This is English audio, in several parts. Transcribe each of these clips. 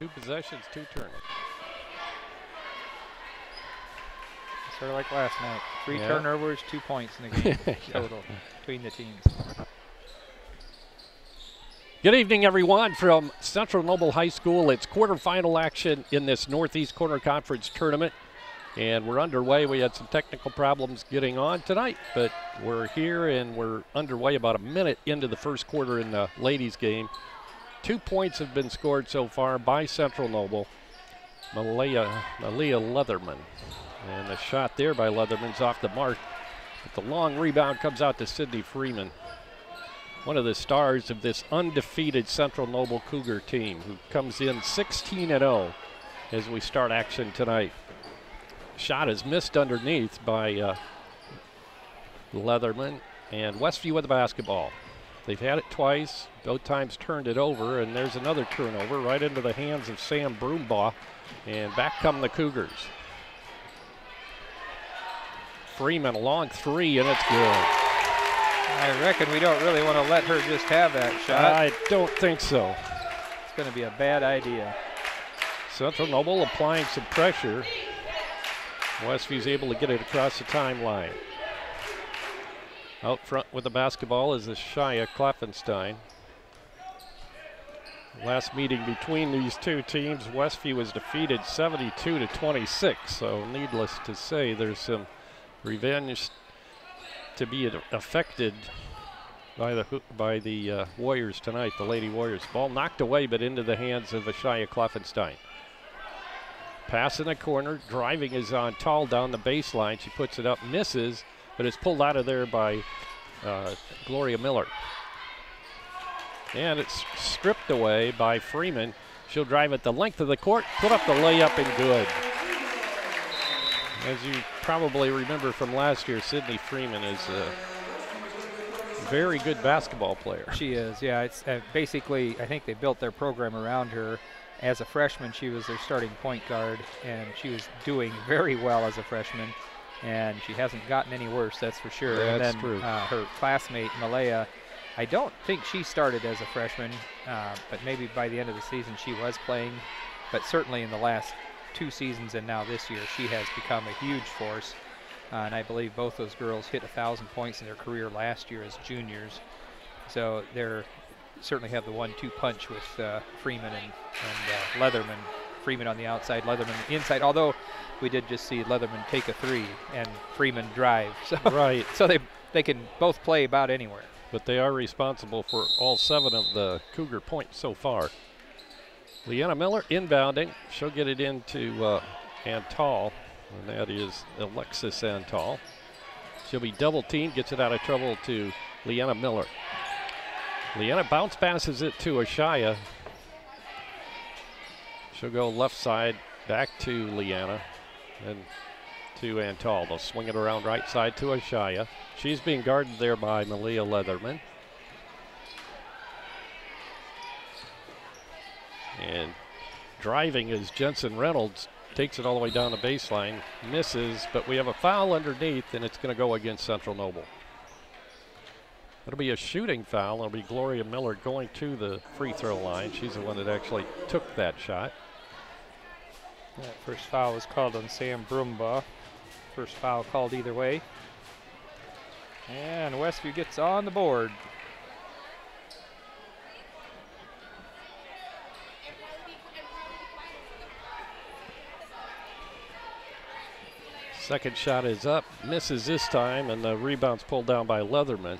2 possessions, 2 turnovers. Sort of like last night. 3 Yeah. turnovers, 2 points in the game Yeah. total between the teams. Good evening, everyone, from Central Noble High School. It's quarterfinal action in this Northeast Corner Conference tournament, and we're underway. We had some technical problems getting on tonight, but we're here and we're underway about a minute into the first quarter in the ladies' game. 2 points have been scored so far by Central Noble. Malia Leatherman. And the shot there by Leatherman's off the mark. But the long rebound comes out to Sydney Freeman, one of the stars of this undefeated Central Noble Cougar team, who comes in 16-0 as we start action tonight. Shot is missed underneath by Leatherman, and Westview with the basketball. They've had it twice, both times turned it over, and there's another turnover right into the hands of Sam Broombaugh, and back come the Cougars. Freeman, a long 3, and it's good. I reckon we don't really want to let her just have that shot. I don't think so. It's going to be a bad idea. Central Noble applying some pressure. Westview's able to get it across the timeline. Out front with the basketball is the Shia Kloffenstein. Last meeting between these two teams, Westview was defeated 72-26. So needless to say, there's some revenge to be affected by the Warriors tonight, the Lady Warriors. Ball knocked away, but into the hands of Ashaya Kloffenstein. Pass in the corner, driving is on Tall down the baseline. She puts it up, misses, but it's pulled out of there by Gloria Miller. And it's stripped away by Freeman. She'll drive it the length of the court, put up the layup, and good. As you probably remember from last year, Sydney Freeman is a very good basketball player. She is, yeah. It's basically, I think they built their program around her. As a freshman, she was their starting point guard, and she was doing very well as a freshman, and she hasn't gotten any worse, that's for sure. That's and then true. Her classmate, Malaya, I don't think she started as a freshman, but maybe by the end of the season she was playing, but certainly in the last 2 seasons and now this year, she has become a huge force. And I believe both those girls hit 1,000 points in their career last year as juniors. So they're certainly have the 1-2 punch with Freeman and Leatherman. Freeman on the outside, Leatherman inside. Although we did just see Leatherman take a 3 and Freeman drive. So, right. So they can both play about anywhere. But they are responsible for all 7 of the Cougar points so far. Leanna Miller inbounding. She'll get it into Antal, and that is Alexis Antal. She'll be double teamed, gets it out of trouble to Leanna Miller. Leanna bounce passes it to Ashaya. She'll go left side back to Leanna and to Antal. They'll swing it around right side to Ashaya. She's being guarded there by Malia Leatherman. And driving is Jensen Reynolds, takes it all the way down the baseline, misses, but we have a foul underneath, and it's going to go against Central Noble. It'll be a shooting foul. It'll be Gloria Miller going to the free throw line. She's the one that actually took that shot. That first foul was called on Sam Broombaugh. First foul called either way. And Westview gets on the board. Second shot is up, misses this time, and the rebound's pulled down by Leatherman.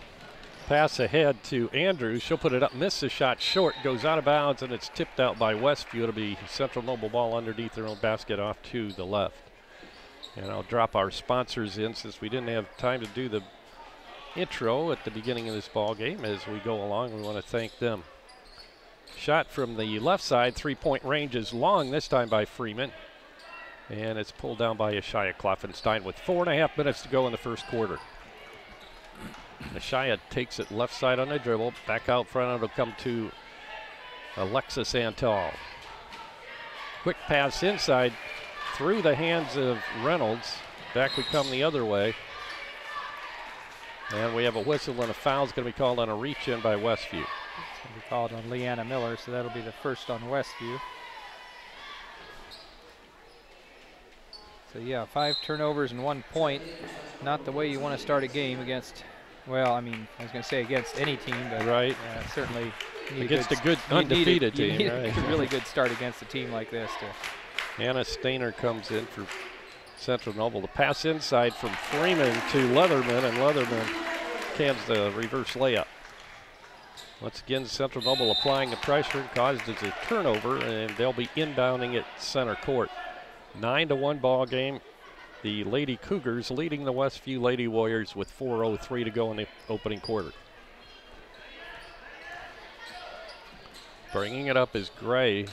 Pass ahead to Andrews. She'll put it up, misses the shot short, goes out of bounds, and it's tipped out by Westview. It'll be Central Noble ball underneath their own basket off to the left. And I'll drop our sponsors in since we didn't have time to do the intro at the beginning of this ball game. As we go along, we want to thank them. Shot from the left side, 3-point range is long this time by Freeman. And it's pulled down by Ashaya Kloffenstein with 4.5 minutes to go in the first quarter. Ashaya takes it left side on the dribble, back out front. It'll come to Alexis Antal. Quick pass inside through the hands of Reynolds. Back we come the other way. And we have a whistle and a foul is going to be called on a reach in by Westview. It's going to be called on Leanna Miller, so that'll be the first on Westview. So yeah, 5 turnovers and 1 point. Not the way you want to start a game against, well, I mean, I was going to say against any team, but right. Certainly Against a good undefeated team. You need right. a really good start against a team like this. Anna Stainer comes in for Central Noble. The pass inside from Freeman to Leatherman, and Leatherman cans the reverse layup. Once again, Central Noble applying the pressure caused as a turnover, and they'll be inbounding at center court. 9-1 ball game. The Lady Cougars leading the Westview Lady Warriors with 4:03 to go in the opening quarter. Bringing it up is Gray.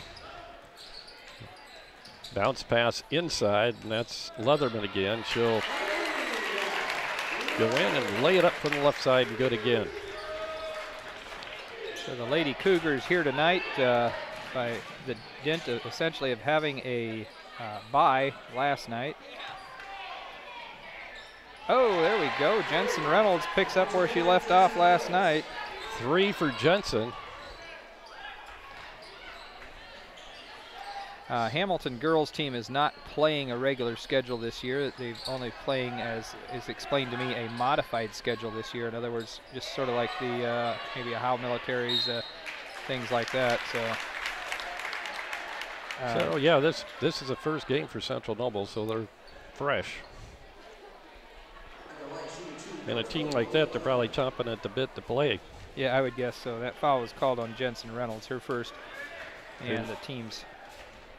Bounce pass inside, and that's Leatherman again. She'll go in and lay it up from the left side and good again. So the Lady Cougars here tonight by the dint of essentially of having a bye last night. Oh, there we go. Jensen Reynolds picks up where she left off last night. 3 for Jensen. Hamilton girls team is not playing a regular schedule this year. They've only playing, as is explained to me, a modified schedule this year. In other words, just sort of like the maybe a Howe Militaries, things like that. So yeah, this is the first game for Central Noble, so they're fresh. And a team like that, they're probably chomping at the bit to play. Yeah, I would guess so. That foul was called on Jensen Reynolds, her first, and the team's.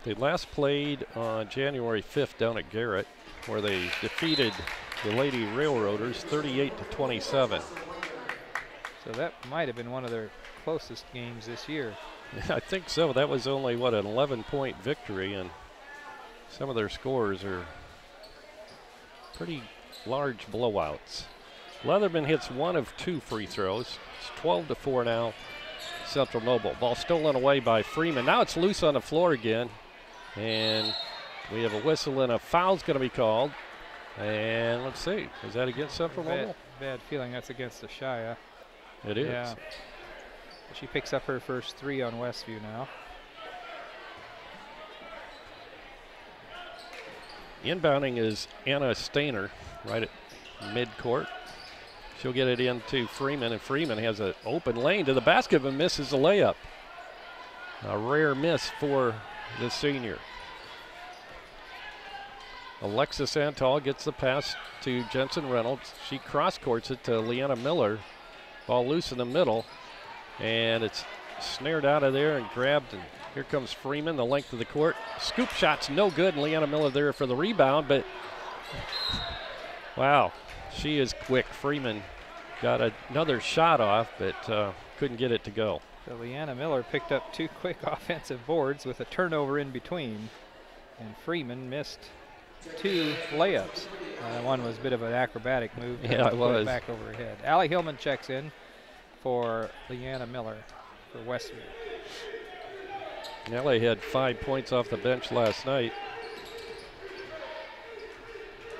They last played on January 5th down at Garrett, where they defeated the Lady Railroaders 38-27. So that might have been one of their closest games this year. I think so. That was only, what, an 11-point victory, and some of their scores are pretty large blowouts. Leatherman hits 1 of 2 free throws. It's 12-4 now, Central Noble. Ball stolen away by Freeman. Now it's loose on the floor again. And we have a whistle and a foul's going to be called. And let's see, is that against Central Noble? Bad feeling that's against Ashaya. It is. Yeah. She picks up her first 3 on Westview now. Inbounding is Anna Stainer right at midcourt. She'll get it into Freeman, and Freeman has an open lane to the basket but misses the layup. A rare miss for the senior. Alexis Antal gets the pass to Jensen Reynolds. She cross-courts it to Leanna Miller. Ball loose in the middle, and it's snared out of there and grabbed, and here comes Freeman, the length of the court. Scoop shot's no good, and Leanna Miller there for the rebound, but wow, she is quick. Freeman got another shot off, but couldn't get it to go. So Leanna Miller picked up 2 quick offensive boards with a turnover in between, and Freeman missed 2 layups. One was a bit of an acrobatic move. Yeah, it was. Back over her head. Allie Hillman checks in for Leanna Miller for Westview. Allie had 5 points off the bench last night.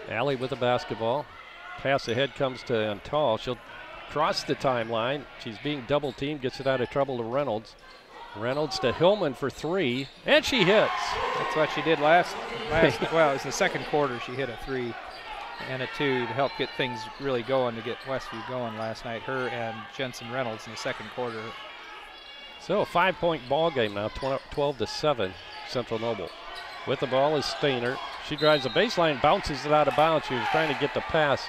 Allie with the basketball. Pass ahead comes to Antal. She'll cross the timeline. She's being double teamed, gets it out of trouble to Reynolds. Reynolds to Hillman for 3, and she hits. That's what she did last well, it was the second quarter. She hit a 3 and a 2 to help get things really going, to get Westview going last night. Her and Jensen Reynolds in the second quarter. So a 5-point ball game now, 12-7, Central Noble. With the ball is Stainer. She drives the baseline, bounces it out of bounds. She was trying to get the pass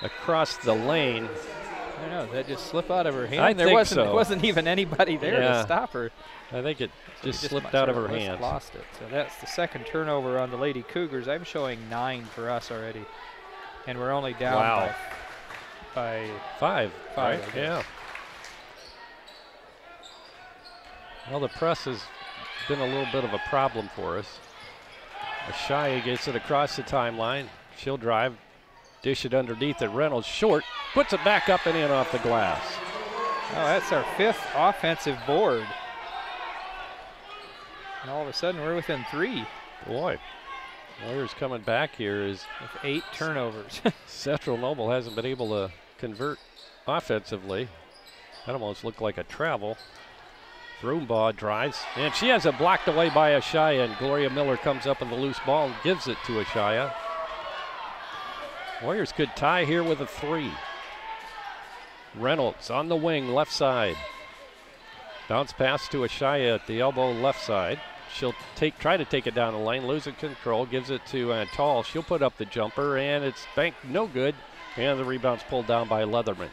across the lane. I don't know, did that just slip out of her hand? I think so. There wasn't even anybody there Yeah. to stop her. I think it So just we slipped out of her hands. Lost it. So that's the second turnover on the Lady Cougars. I'm showing 9 for us already, and we're only down Wow. by 5, right? I guess. Yeah. Well, the press has been a little bit of a problem for us. Ashaya gets it across the timeline. She'll drive, dish it underneath at Reynolds. Short, puts it back up and in off the glass. Oh, that's our 5th offensive board. And all of a sudden, we're within 3 Boy, Warriors coming back here is with 8 turnovers. Central Noble hasn't been able to convert offensively. That almost looked like a travel. Broombaugh drives, and she has it blocked away by Ashaya, and Gloria Miller comes up with a loose ball and gives it to Ashaya. Warriors could tie here with a 3. Reynolds on the wing, left side. Bounce pass to Ashaya at the elbow, left side. She'll try to take it down the lane, losing control, gives it to Antal. She'll put up the jumper, and it's banked no good, and the rebound's pulled down by Leatherman.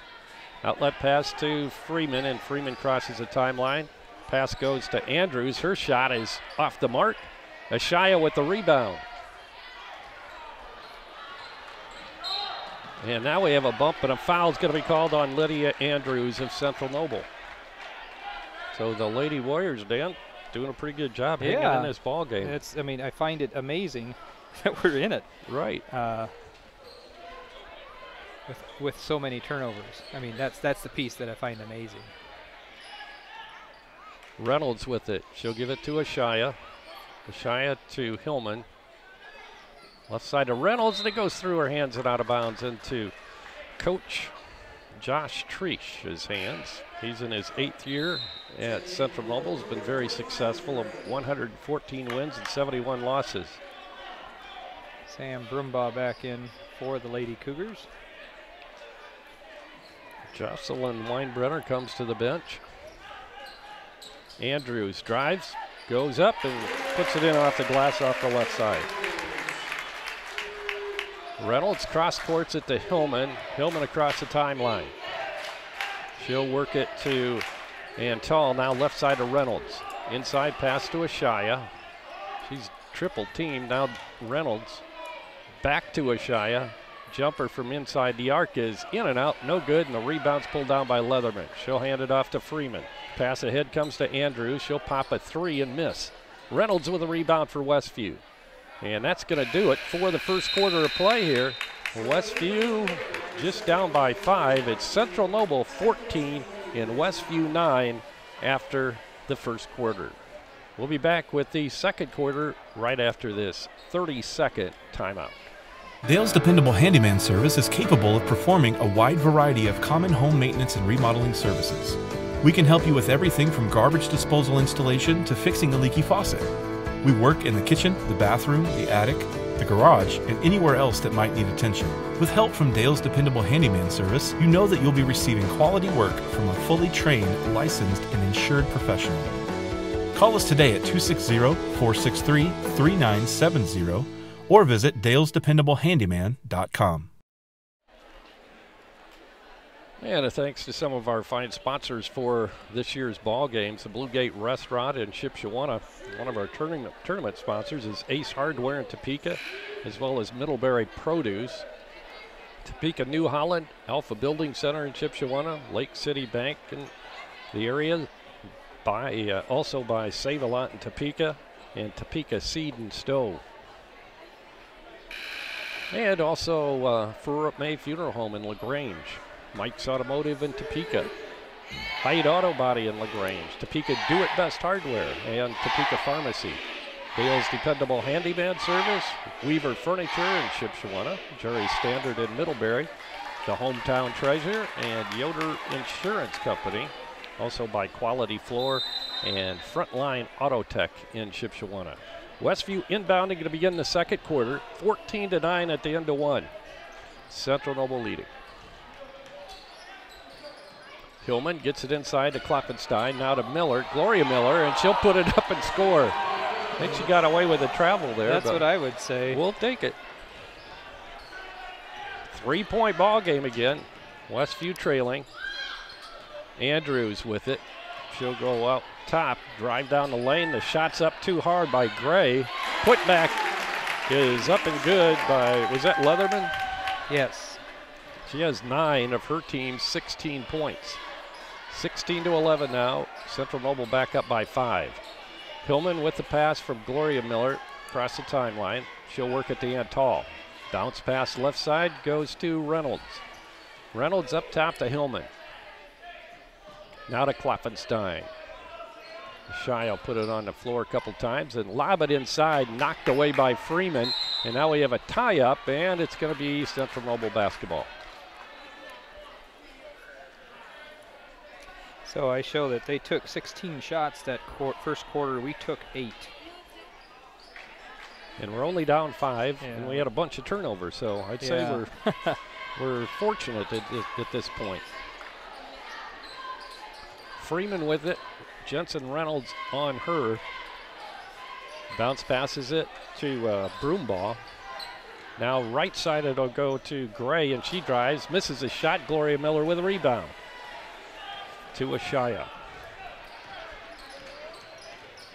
Outlet pass to Freeman, and Freeman crosses the timeline. Pass goes to Andrews. Her shot is off the mark. Ashaya with the rebound. And now we have a bump, and a foul is going to be called on Lydia Andrews of Central Noble. So the Lady Warriors, Dan, doing a pretty good job hanging in this ball game. I mean, I find it amazing that we're in it. Right. With so many turnovers. I mean, that's the piece that I find amazing. Reynolds with it. She'll give it to Ashaya. Ashaya to Hillman. Left side to Reynolds, and it goes through her hands and out of bounds into Coach Josh Treish's hands. He's in his 8th year at Central Noble. Has been very successful, of 114 wins and 71 losses. Sam Broombaugh back in for the Lady Cougars. Jocelyn Weinbrenner comes to the bench. Andrews drives, goes up, and puts it in off the glass off the left side. Reynolds cross courts it to Hillman. Hillman across the timeline. She'll work it to Antal, now left side to Reynolds. Inside pass to Ashaya. She's triple teamed. Now Reynolds back to Ashaya. Jumper from inside the arc is in and out, no good, and the rebound's pulled down by Leatherman. She'll hand it off to Freeman. Pass ahead comes to Andrews. She'll pop a 3 and miss. Reynolds with a rebound for Westview. And that's going to do it for the first quarter of play here. Westview just down by 5. It's Central Noble 14 and Westview 9 after the first quarter. We'll be back with the second quarter right after this 30-second timeout. Dale's Dependable Handyman Service is capable of performing a wide variety of common home maintenance and remodeling services. We can help you with everything from garbage disposal installation to fixing a leaky faucet. We work in the kitchen, the bathroom, the attic, the garage, and anywhere else that might need attention. With help from Dale's Dependable Handyman Service, you know that you'll be receiving quality work from a fully trained, licensed, and insured professional. Call us today at 260-463-3970 or visit dalesdependablehandyman.com. And a thanks to some of our fine sponsors for this year's ball games. The Blue Gate Restaurant in Shipshewana. One of our tournament sponsors is Ace Hardware in Topeka, as well as Middlebury Produce. Topeka, New Holland, Alpha Building Center in Shipshewana, Lake City Bank in the area, also by Save-A-Lot in Topeka, and Topeka Seed and Stove. And also Furrup May Funeral Home in LaGrange. Mike's Automotive in Topeka. Hyde Auto Body in LaGrange. Topeka Do It Best Hardware and Topeka Pharmacy. Dale's Dependable Handyman Service. Weaver Furniture in Shipshewana. Jerry Standard in Middlebury. The Hometown Treasure and Yoder Insurance Company. Also by Quality Floor and Frontline Auto Tech in Shipshewana. Westview inbounding going to begin the second quarter. 14-9 at the end of 1. Central Noble leading. Hillman gets it inside to Kloppenstein, now to Miller, Gloria Miller, and she'll put it up and score. I think she got away with the travel there. That's what I would say. We'll take it. 3-point ball game again. Westview trailing. Andrews with it. She'll go out top, drive down the lane. The shot's up too hard by Gray. Putback is up and good by, was that Leatherman? Yes. She has 9 of her team's 16 points. 16-11 now. Central Noble back up by 5. Hillman with the pass from Gloria Miller across the timeline. She'll work at the Antal. Bounce pass left side goes to Reynolds. Reynolds up top to Hillman. Now to Kloppenstein. Shai will put it on the floor a couple times and lob it inside, knocked away by Freeman. And now we have a tie-up, and it's going to be Central Noble basketball. So I show that they took 16 shots that first quarter. We took 8. And we're only down 5, and we had a bunch of turnovers. So I'd say we're fortunate at this point. Freeman with it. Jensen Reynolds on her. Bounce passes it to Broomball. Now right side it'll go to Gray, and she drives, misses a shot. Gloria Miller with a rebound to Ashaya.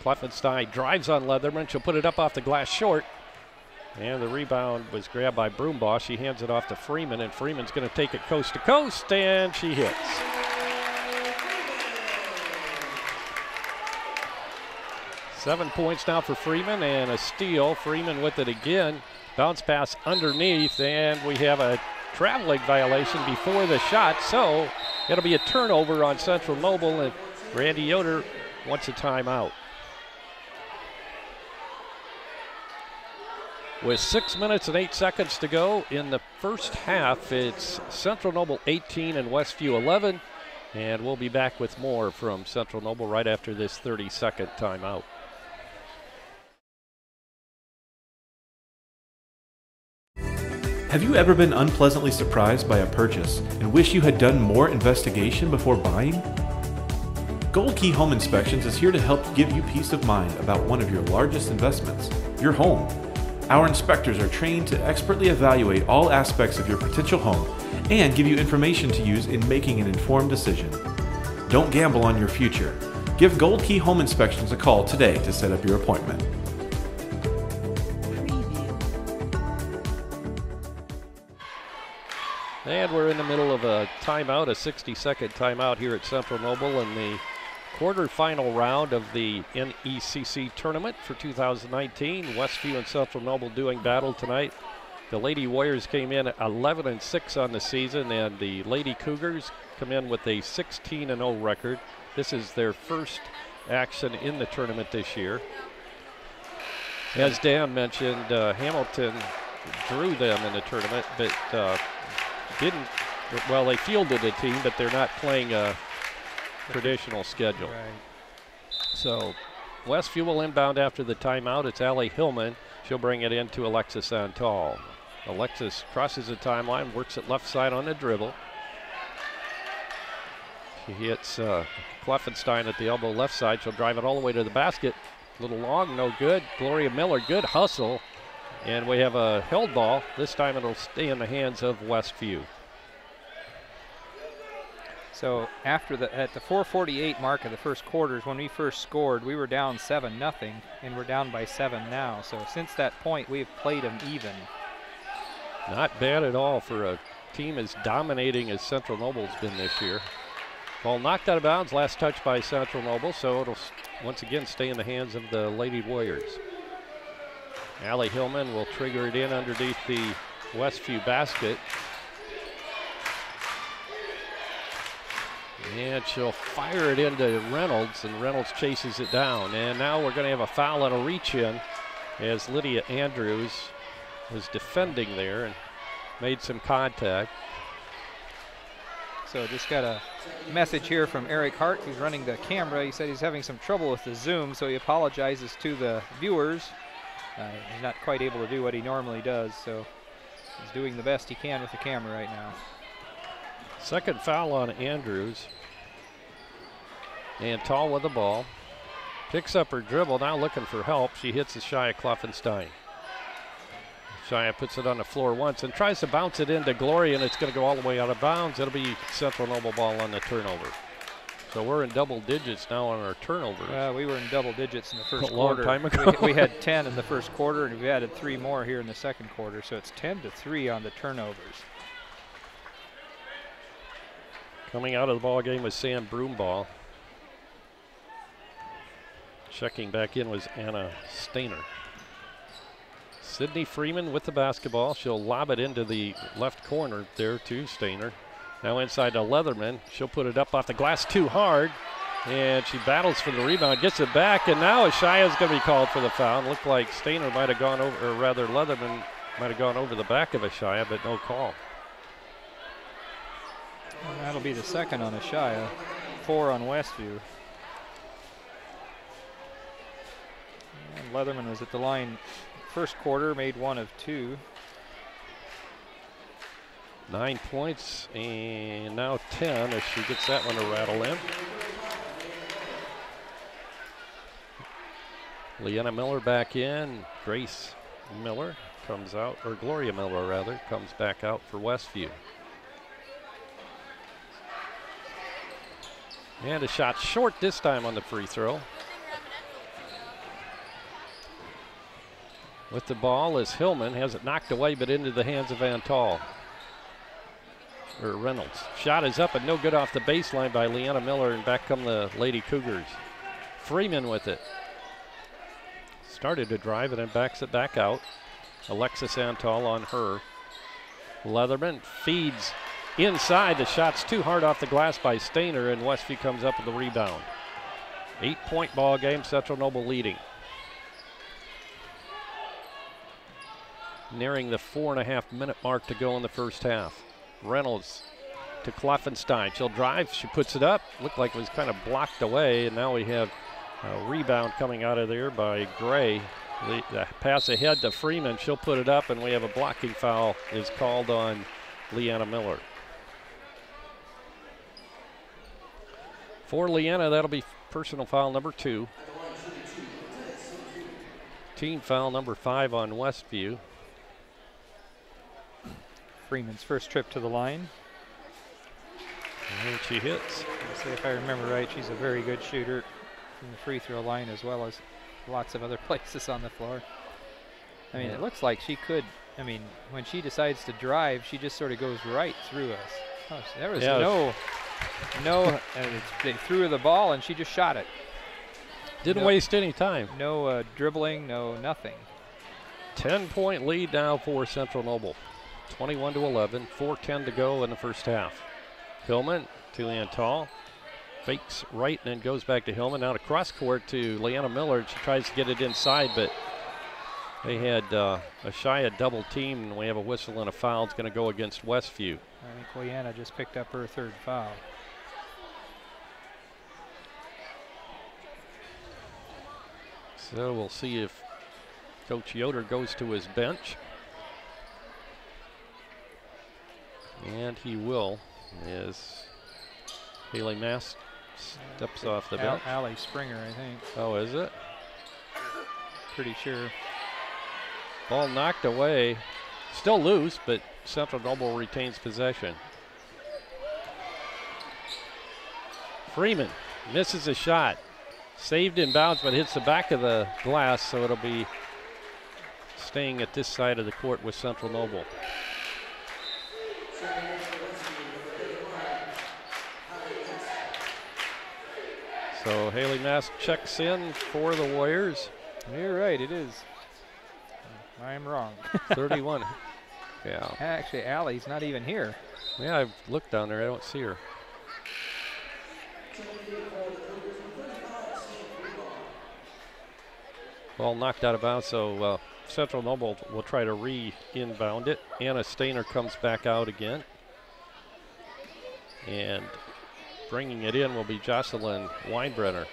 Kleffenstein drives on Leatherman. She'll put it up off the glass short. And the rebound was grabbed by Broombaugh. She hands it off to Freeman, and Freeman's going to take it coast to coast, and she hits. Seven points now for Freeman, and a steal. Freeman with it again. Bounce pass underneath, and we have a traveling violation before the shot, so it'll be a turnover on Central Noble, and Randy Yoder wants a timeout. With 6 minutes and 8 seconds to go in the first half, it's Central Noble 18 and Westview 11, and we'll be back with more from Central Noble right after this 30-second timeout. Have you ever been unpleasantly surprised by a purchase and wish you had done more investigation before buying? Gold Key Home Inspections is here to help give you peace of mind about one of your largest investments, your home. Our inspectors are trained to expertly evaluate all aspects of your potential home and give you information to use in making an informed decision. Don't gamble on your future. Give Gold Key Home Inspections a call today to set up your appointment. And we're in the middle of a timeout, a 60-second timeout here at Central Noble in the quarterfinal round of the NECC tournament for 2019. Westview and Central Noble doing battle tonight. The Lady Warriors came in 11-6 on the season, and the Lady Cougars come in with a 16-0 record. This is their first action in the tournament this year. As Dan mentioned, Hamilton drew them in the tournament, but they fielded a team, but they're not playing a traditional schedule. Right. So Westview will inbound after the timeout. It's Allie Hillman. She'll bring it in to Alexis Antal. Alexis crosses the timeline, works it left side on the dribble. She hits Kleffenstein at the elbow left side. She'll drive it all the way to the basket. A little long, no good. Gloria Miller, good hustle. And we have a held ball. This time it'll stay in the hands of Westview. So at the 4:48 mark of the first quarters, when we first scored, we were down 7-0, and we're down by 7 now. So since that point, we've played them even. Not bad at all for a team as dominating as Central Noble's been this year. Ball knocked out of bounds, last touch by Central Noble, so it'll once again stay in the hands of the Lady Warriors. Allie Hillman will trigger it in underneath the Westview basket. And she'll fire it into Reynolds, and Reynolds chases it down. And now we're going to have a foul and a reach in as Lydia Andrews was defending there and made some contact. So just got a message here from Eric Hart, who's running the camera. He said he's having some trouble with the Zoom, so he apologizes to the viewers. He's not quite able to do what he normally does, so he's doing the best he can with the camera right now. Second foul on Andrews. And Tall with the ball. Picks up her dribble, now looking for help. She hits Ashaya Kleffenstein. Ashaya puts it on the floor once and tries to bounce it into Gloria, and it's going to go all the way out of bounds. It'll be Central Noble ball on the turnover. So we're in double digits now on our turnovers. We were in double digits in the first a long quarter. Time ago. we had 10 in the first quarter, and we added 3 more here in the second quarter. So it's 10-3 on the turnovers. Coming out of the ball game was Sam Broomball. Checking back in was Anna Stainer. Sydney Freeman with the basketball. She'll lob it into the left corner there to Stainer. Now inside to Leatherman. She'll put it up off the glass too hard. And she battles for the rebound, gets it back, and now Ashaya's going to be called for the foul. Looked like Stainer might have gone over, or rather Leatherman might have gone over the back of Ashaya, but no call. Well, that'll be the second on Ashaya. 4 on Westview. And Leatherman was at the line first quarter, made 1 of 2. 9 points, and now 10 as she gets that one to rattle in. Leanna Miller back in. Grace Miller comes out, or Gloria Miller rather, comes back out for Westview. And a shot short this time on the free throw. With the ball is Hillman, has it knocked away but into the hands of Van Tall. Or Reynolds. Shot is up and no good off the baseline by Leanna Miller, and back come the Lady Cougars. Freeman with it. Started to drive and then backs it back out. Alexis Antal on her. Leatherman feeds inside. The shot's too hard off the glass by Stainer, and Westview comes up with the rebound. 8-point ball game, Central Noble leading. Nearing the 4.5-minute mark to go in the first half. Reynolds to Kloffenstein. She'll drive, she puts it up. Looked like it was kind of blocked away, and now we have a rebound coming out of there by Gray. The pass ahead to Freeman, she'll put it up, and we have a blocking foul is called on Leanna Miller. For Leanna, that'll be personal foul number 2. Team foul number 5 on Westview. Freeman's first trip to the line. And she hits. Let's see if I remember right, she's a very good shooter from the free throw line as well as lots of other places on the floor. I mean, it looks like she could, I mean, when she decides to drive, she just sort of goes right through us. Oh, there was they threw her the ball and she just shot it. Didn't waste any time. No dribbling, no nothing. 10-point lead now for Central Noble. 21-11, 4:10 to go in the first half. Hillman to Antal, fakes right and then goes back to Hillman. Now to cross court to Leanna Miller. She tries to get it inside, but they had Ashaya double team, and we have a whistle and a foul. It's going to go against Westview. I think Leanna just picked up her 3rd foul. So we'll see if Coach Yoder goes to his bench. And he will, as Haley Mast steps off the bench. Allie Springer, I think. Oh, is it? Pretty sure. Ball knocked away. Still loose, but Central Noble retains possession. Freeman misses a shot. Saved in bounds, but hits the back of the glass, so it'll be staying at this side of the court with Central Noble. So Haley Mast checks in for the Warriors. You're right, it is. I'm wrong. 31. Yeah. Actually, Allie's not even here. Yeah, I've looked down there. I don't see her. Ball knocked out of bounds, so Central Noble will try to re-inbound it. Anna Stainer comes back out again. And bringing it in will be Jocelyn Weinbrenner.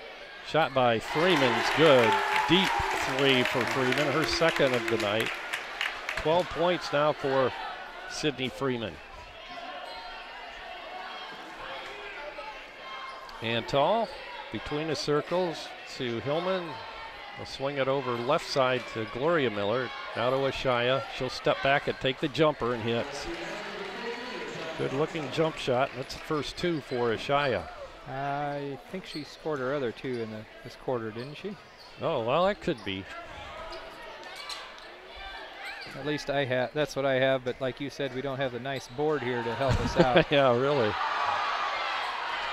Shot by Freeman's good. Deep 3 for Freeman, her 2nd of the night. 12 points now for Sydney Freeman. Antal between the circles to Hillman. We'll swing it over left side to Gloria Miller. Now to Ashaya. She'll step back and take the jumper and hits. Good looking jump shot. That's the first 2 for Ashaya. I think she scored her other 2 in this quarter, didn't she? Oh, well, that could be. At least I have. That's what I have, but like you said, we don't have the nice board here to help us out. Yeah, really.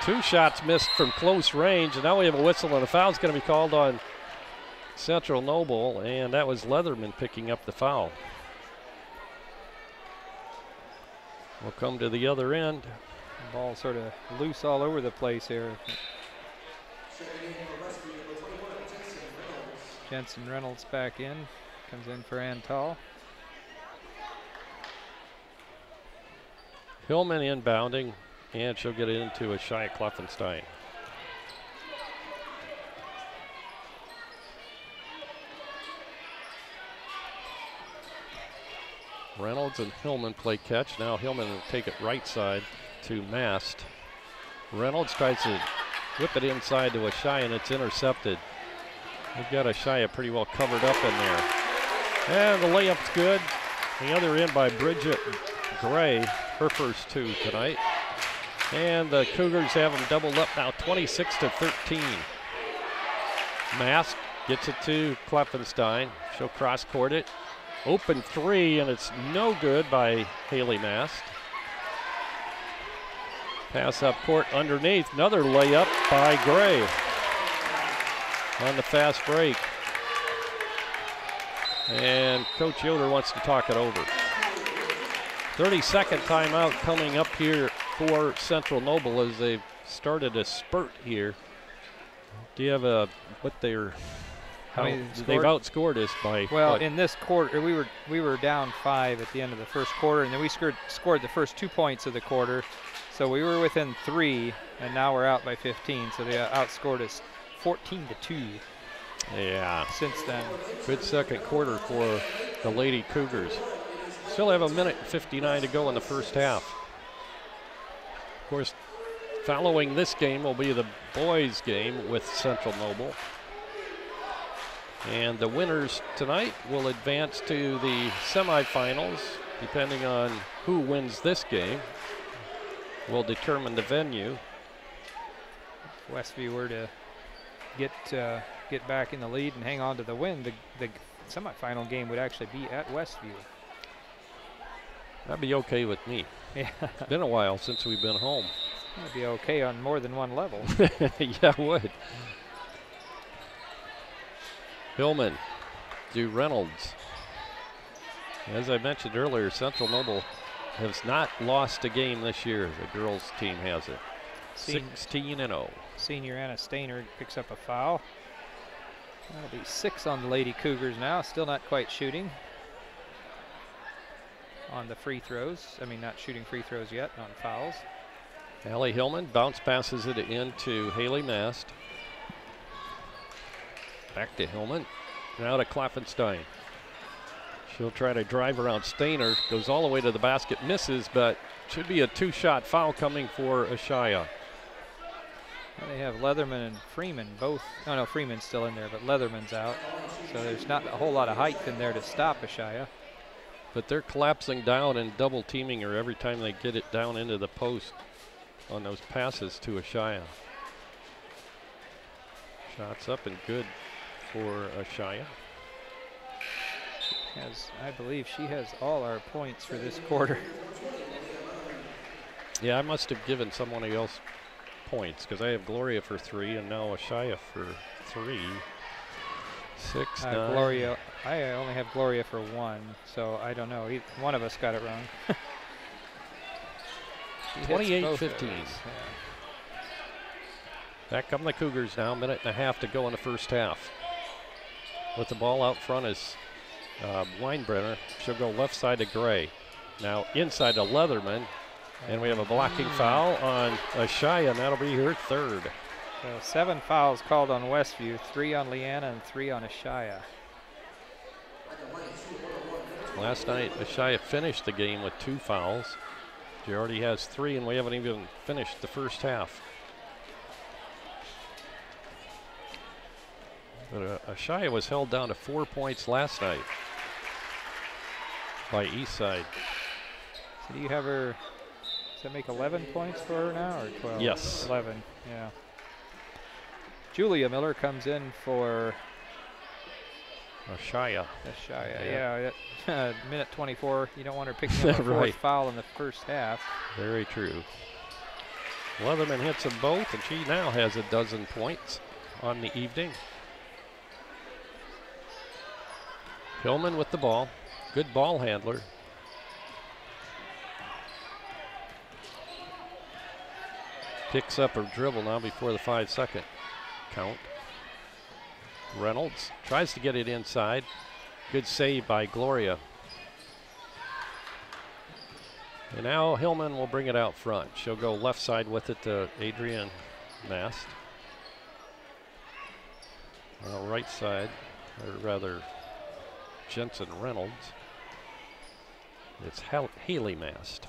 2 shots missed from close range, and now we have a whistle, and a foul's going to be called on Central Noble, and that was Leatherman picking up the foul. We'll come to the other end. The ball sort of loose all over the place here. Jensen Reynolds back in, comes in for Antal. Hillman inbounding, and she'll get it into Ashaya Kloffenstein. Reynolds and Hillman play catch. Now Hillman will take it right side to Mast. Reynolds tries to whip it inside to Ashaya, and it's intercepted. We've got Ashaya pretty well covered up in there. And the layup's good. The other end by Bridget Gray, her first 2 tonight. And the Cougars have them doubled up now, 26-13. Mast gets it to Kleffenstein. She'll cross-court it. Open 3, and it's no good by Haley Mast. Pass up court underneath. Another layup by Gray on the fast break. And Coach Yoder wants to talk it over. 32nd timeout coming up here for Central Noble as they've started a spurt here. Do you have what they're? They've outscored us by. Well, what? in this quarter, we were down 5 at the end of the first quarter, and then we scored the first 2 points of the quarter, so we were within 3, and now we're out by 15. So they outscored us 14-2. Yeah. Since then. Good second quarter for the Lady Cougars. Still have 1:59 to go in the first half. Of course, following this game will be the boys' game with Central Noble. And the winners tonight will advance to the semifinals. Depending on who wins this game will determine the venue. If Westview were to get back in the lead and hang on to the win, the semifinal game would actually be at Westview. That'd be okay with me. Yeah. It's been a while since we've been home. That'd be okay on more than one level. Yeah, it would. Hillman to Reynolds. As I mentioned earlier, Central Noble has not lost a game this year. The girls team has it. 16-0. Senior Anna Stainer picks up a foul. That'll be 6 on the Lady Cougars now. Still not quite shooting on the free throws. I mean, not shooting free throws yet on fouls. Allie Hillman bounce passes it into Haley Mast. Back to Hillman. Now to Kleffenstein. She'll try to drive around Stainer. Goes all the way to the basket, misses, but should be a 2-shot foul coming for Ashaya. Well, they have Leatherman and Freeman both. Oh no, Freeman's still in there, but Leatherman's out. So there's not a whole lot of height in there to stop Ashaya. But they're collapsing down and double teaming her every time they get it down into the post on those passes to Ashaya. Shots up and good for Ashaya. I believe she has all our points for this quarter. Yeah, I must have given someone else points because I have Gloria for 3 and now Ashaya for 3. 6, 9. Gloria, I only have Gloria for 1, so I don't know. One of us got it wrong. 28-15. Yeah. Back come the Cougars now, 1.5 minutes to go in the first half. With the ball out front is Weinbrenner. She'll go left side to Gray. Now inside to Leatherman. And we have a blocking foul on Ashaya, and that'll be her 3rd. So 7 fouls called on Westview, 3 on Leanna and 3 on Ashaya. Last night, Ashaya finished the game with 2 fouls. She already has 3, and we haven't even finished the first half. But Ashaya was held down to 4 points last night by Eastside. So do you have her, does that make 11 points for her now, or 12? Yes. 11, yeah. Julia Miller comes in for Ashaya. Yeah, minute 24. You don't want her picking up a 4th foul in the first half. Very true. Leatherman hits them both, and she now has 12 points on the evening. Hillman with the ball. Good ball handler. Picks up her dribble now before the 5-second count. Reynolds tries to get it inside. Good save by Gloria. And now Hillman will bring it out front. She'll go left side with it to Adrian Mast. Right side, or rather Jensen Reynolds. It's Haley Mast.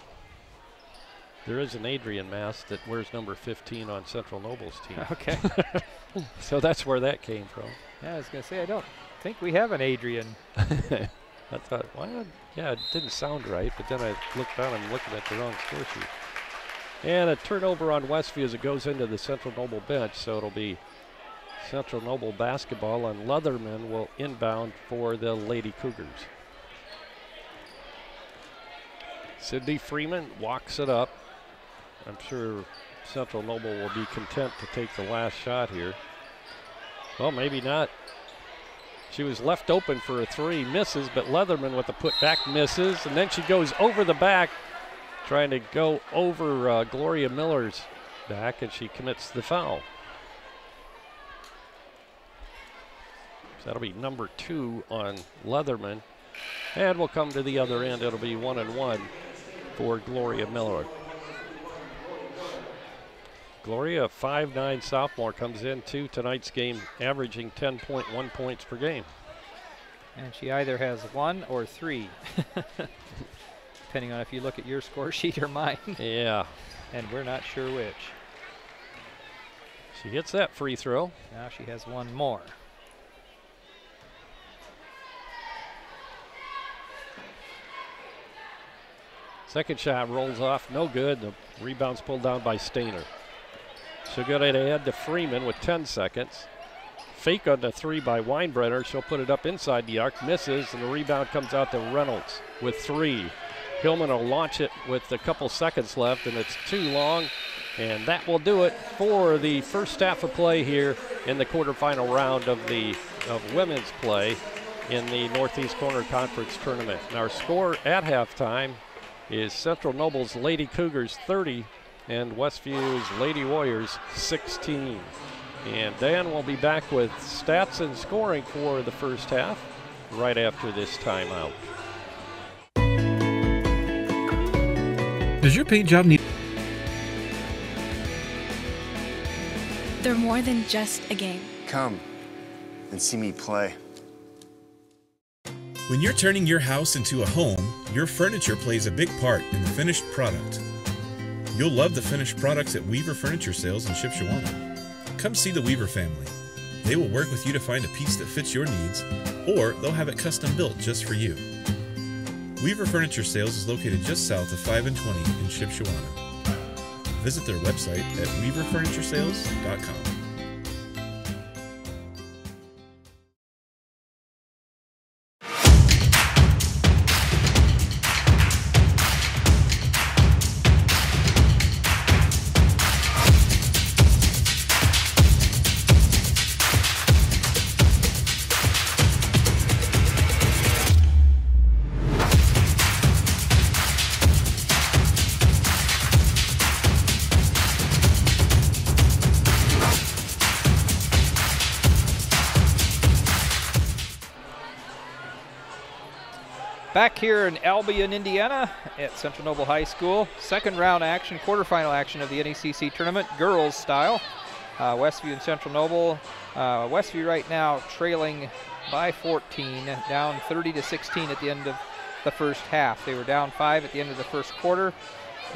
There is an Adrian Mast that wears number 15 on Central Noble's team. Okay. So that's where that came from. Yeah, I was going to say, I don't think we have an Adrian. I thought, well, yeah, it didn't sound right, but then I looked down and I'm looking at the wrong score sheet. And a turnover on Westview as it goes into the Central Noble bench, so it'll be Central Noble basketball, and Leatherman will inbound for the Lady Cougars. Sydney Freeman walks it up. I'm sure Central Noble will be content to take the last shot here. Well, maybe not. She was left open for a three, misses, but Leatherman with the putback misses, and then she goes over the back, trying to go over Gloria Miller's back, and she commits the foul. So that'll be number 2 on Leatherman, and we'll come to the other end. It'll be 1-1 for Gloria Miller. Gloria, a 5'9" sophomore, comes into tonight's game averaging 10.1 points per game. And she either has 1 or 3, depending on if you look at your score sheet or mine. Yeah. And we're not sure which. She hits that free throw. Now she has 1 more. Second shot rolls off, no good. The rebound's pulled down by Stainer. She'll get it ahead to Freeman with 10 seconds. Fake on the 3 by Weinbrenner. She'll put it up inside the arc, misses, and the rebound comes out to Reynolds with 3. Hillman will launch it with a couple seconds left, and it's too long. And that will do it for the first half of play here in the quarterfinal round of women's play in the Northeast Corner Conference Tournament. And our score at halftime is Central Noble's Lady Cougars 30 and Westview's Lady Warriors 16. And Dan will be back with stats and scoring for the first half right after this timeout. Does your paint job need... They're more than just a game. Come and see me play. When you're turning your house into a home, your furniture plays a big part in the finished product. You'll love the finished products at Weaver Furniture Sales in Shipshewana. Come see the Weaver family. They will work with you to find a piece that fits your needs, or they'll have it custom built just for you. Weaver Furniture Sales is located just south of 5 and 20 in Shipshewana. Visit their website at weaverfurnituresales.com. Back here in Albion, Indiana at Central Noble High School. Second round action, quarterfinal action of the NECC tournament, girls style. Westview and Central Noble. Westview right now trailing by 14, down 30-16 at the end of the first half. They were down 5 at the end of the first quarter.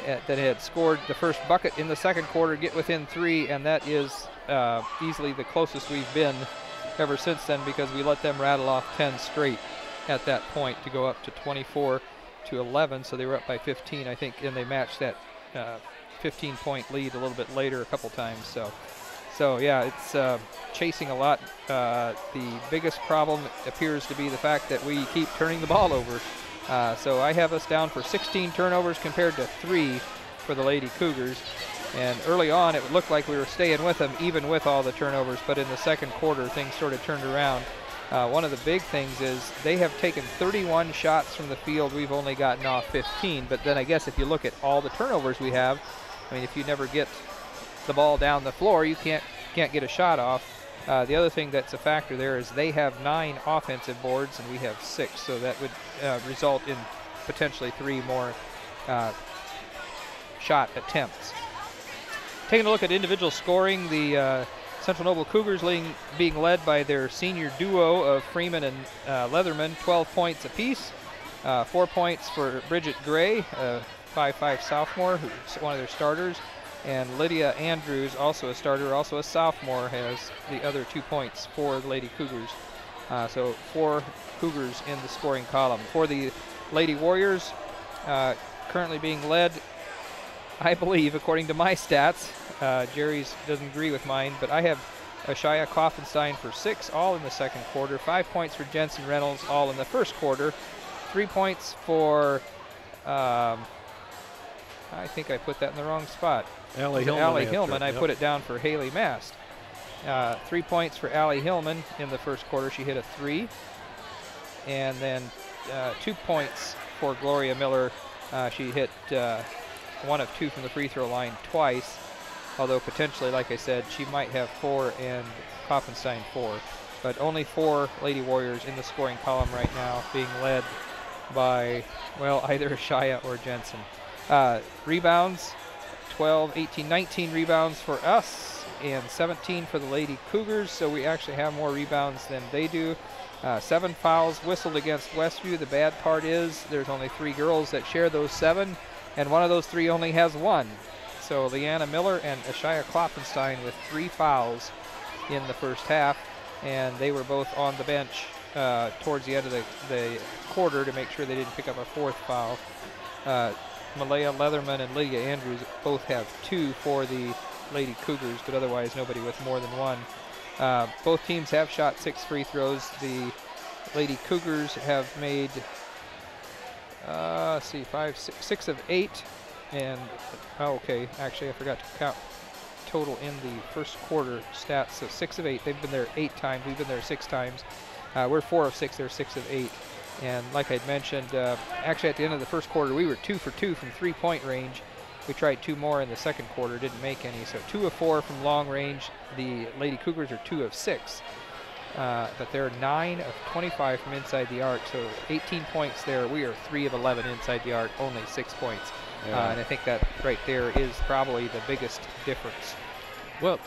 Then had scored the first bucket in the second quarter, get within 3, and that is easily the closest we've been ever since then, because we let them rattle off 10 straight at that point to go up to 24-11. So they were up by 15, I think, and they matched that 15-point lead a little bit later a couple times. So yeah, it's chasing a lot. The biggest problem appears to be the fact that we keep turning the ball over. So I have us down for 16 turnovers compared to 3 for the Lady Cougars. And early on, it looked like we were staying with them, even with all the turnovers. But in the second quarter, things sort of turned around. One of the big things is they have taken 31 shots from the field. We've only gotten off 15. But then I guess if you look at all the turnovers we have, I mean, if you never get the ball down the floor, you can't get a shot off. The other thing that's a factor there is they have 9 offensive boards and we have 6. So that would result in potentially 3 more shot attempts. Taking a look at individual scoring, the Central Noble Cougars being led by their senior duo of Freeman and Leatherman, 12 points apiece. 4 points for Bridget Gray, a 5'5" sophomore, who's one of their starters. And Lydia Andrews, also a starter, also a sophomore, has the other 2 points for the Lady Cougars. So 4 Cougars in the scoring column. For the Lady Warriors, currently being led, I believe, according to my stats, Jerry's doesn't agree with mine, but I have Ashaya Kaufenstein for 6, all in the second quarter. 5 points for Jensen Reynolds, all in the first quarter. 3 points for, I think I put that in the wrong spot. Allie Hillman. I yep. put it down for Haley Mast. 3 points for Allie Hillman in the first quarter. She hit a 3. And then 2 points for Gloria Miller. She hit 1 of 2 from the free throw line twice. Although potentially, like I said, she might have 4 and Kaufenstein 4. But only 4 Lady Warriors in the scoring column right now, being led by, well, either Ashaya or Jensen. Rebounds, 12, 18, 19 rebounds for us and 17 for the Lady Cougars, so we actually have more rebounds than they do. 7 fouls whistled against Westview. The bad part is there's only 3 girls that share those 7, and one of those 3 only has 1. So Leanna Miller and Ashaya Kloppenstein with 3 fouls in the first half, and they were both on the bench towards the end of the quarter to make sure they didn't pick up a 4th foul. Malaya Leatherman and Lydia Andrews both have 2 for the Lady Cougars, but otherwise nobody with more than 1. Both teams have shot 6 free throws. The Lady Cougars have made, 6 of 8. And, okay, actually I forgot to count total in the first quarter stats. So 6 of 8. They've been there 8 times. We've been there 6 times. We're 4 of 6. They're 6 of 8. And like I'd mentioned, actually at the end of the first quarter, we were 2 for 2 from 3-point range. We tried 2 more in the second quarter, didn't make any. So 2 of 4 from long range. The Lady Cougars are 2 of 6. But they're 9 of 25 from inside the arc. So 18 points there. We are 3 of 11 inside the arc, only 6 points. And I think that right there is probably the biggest difference. Well,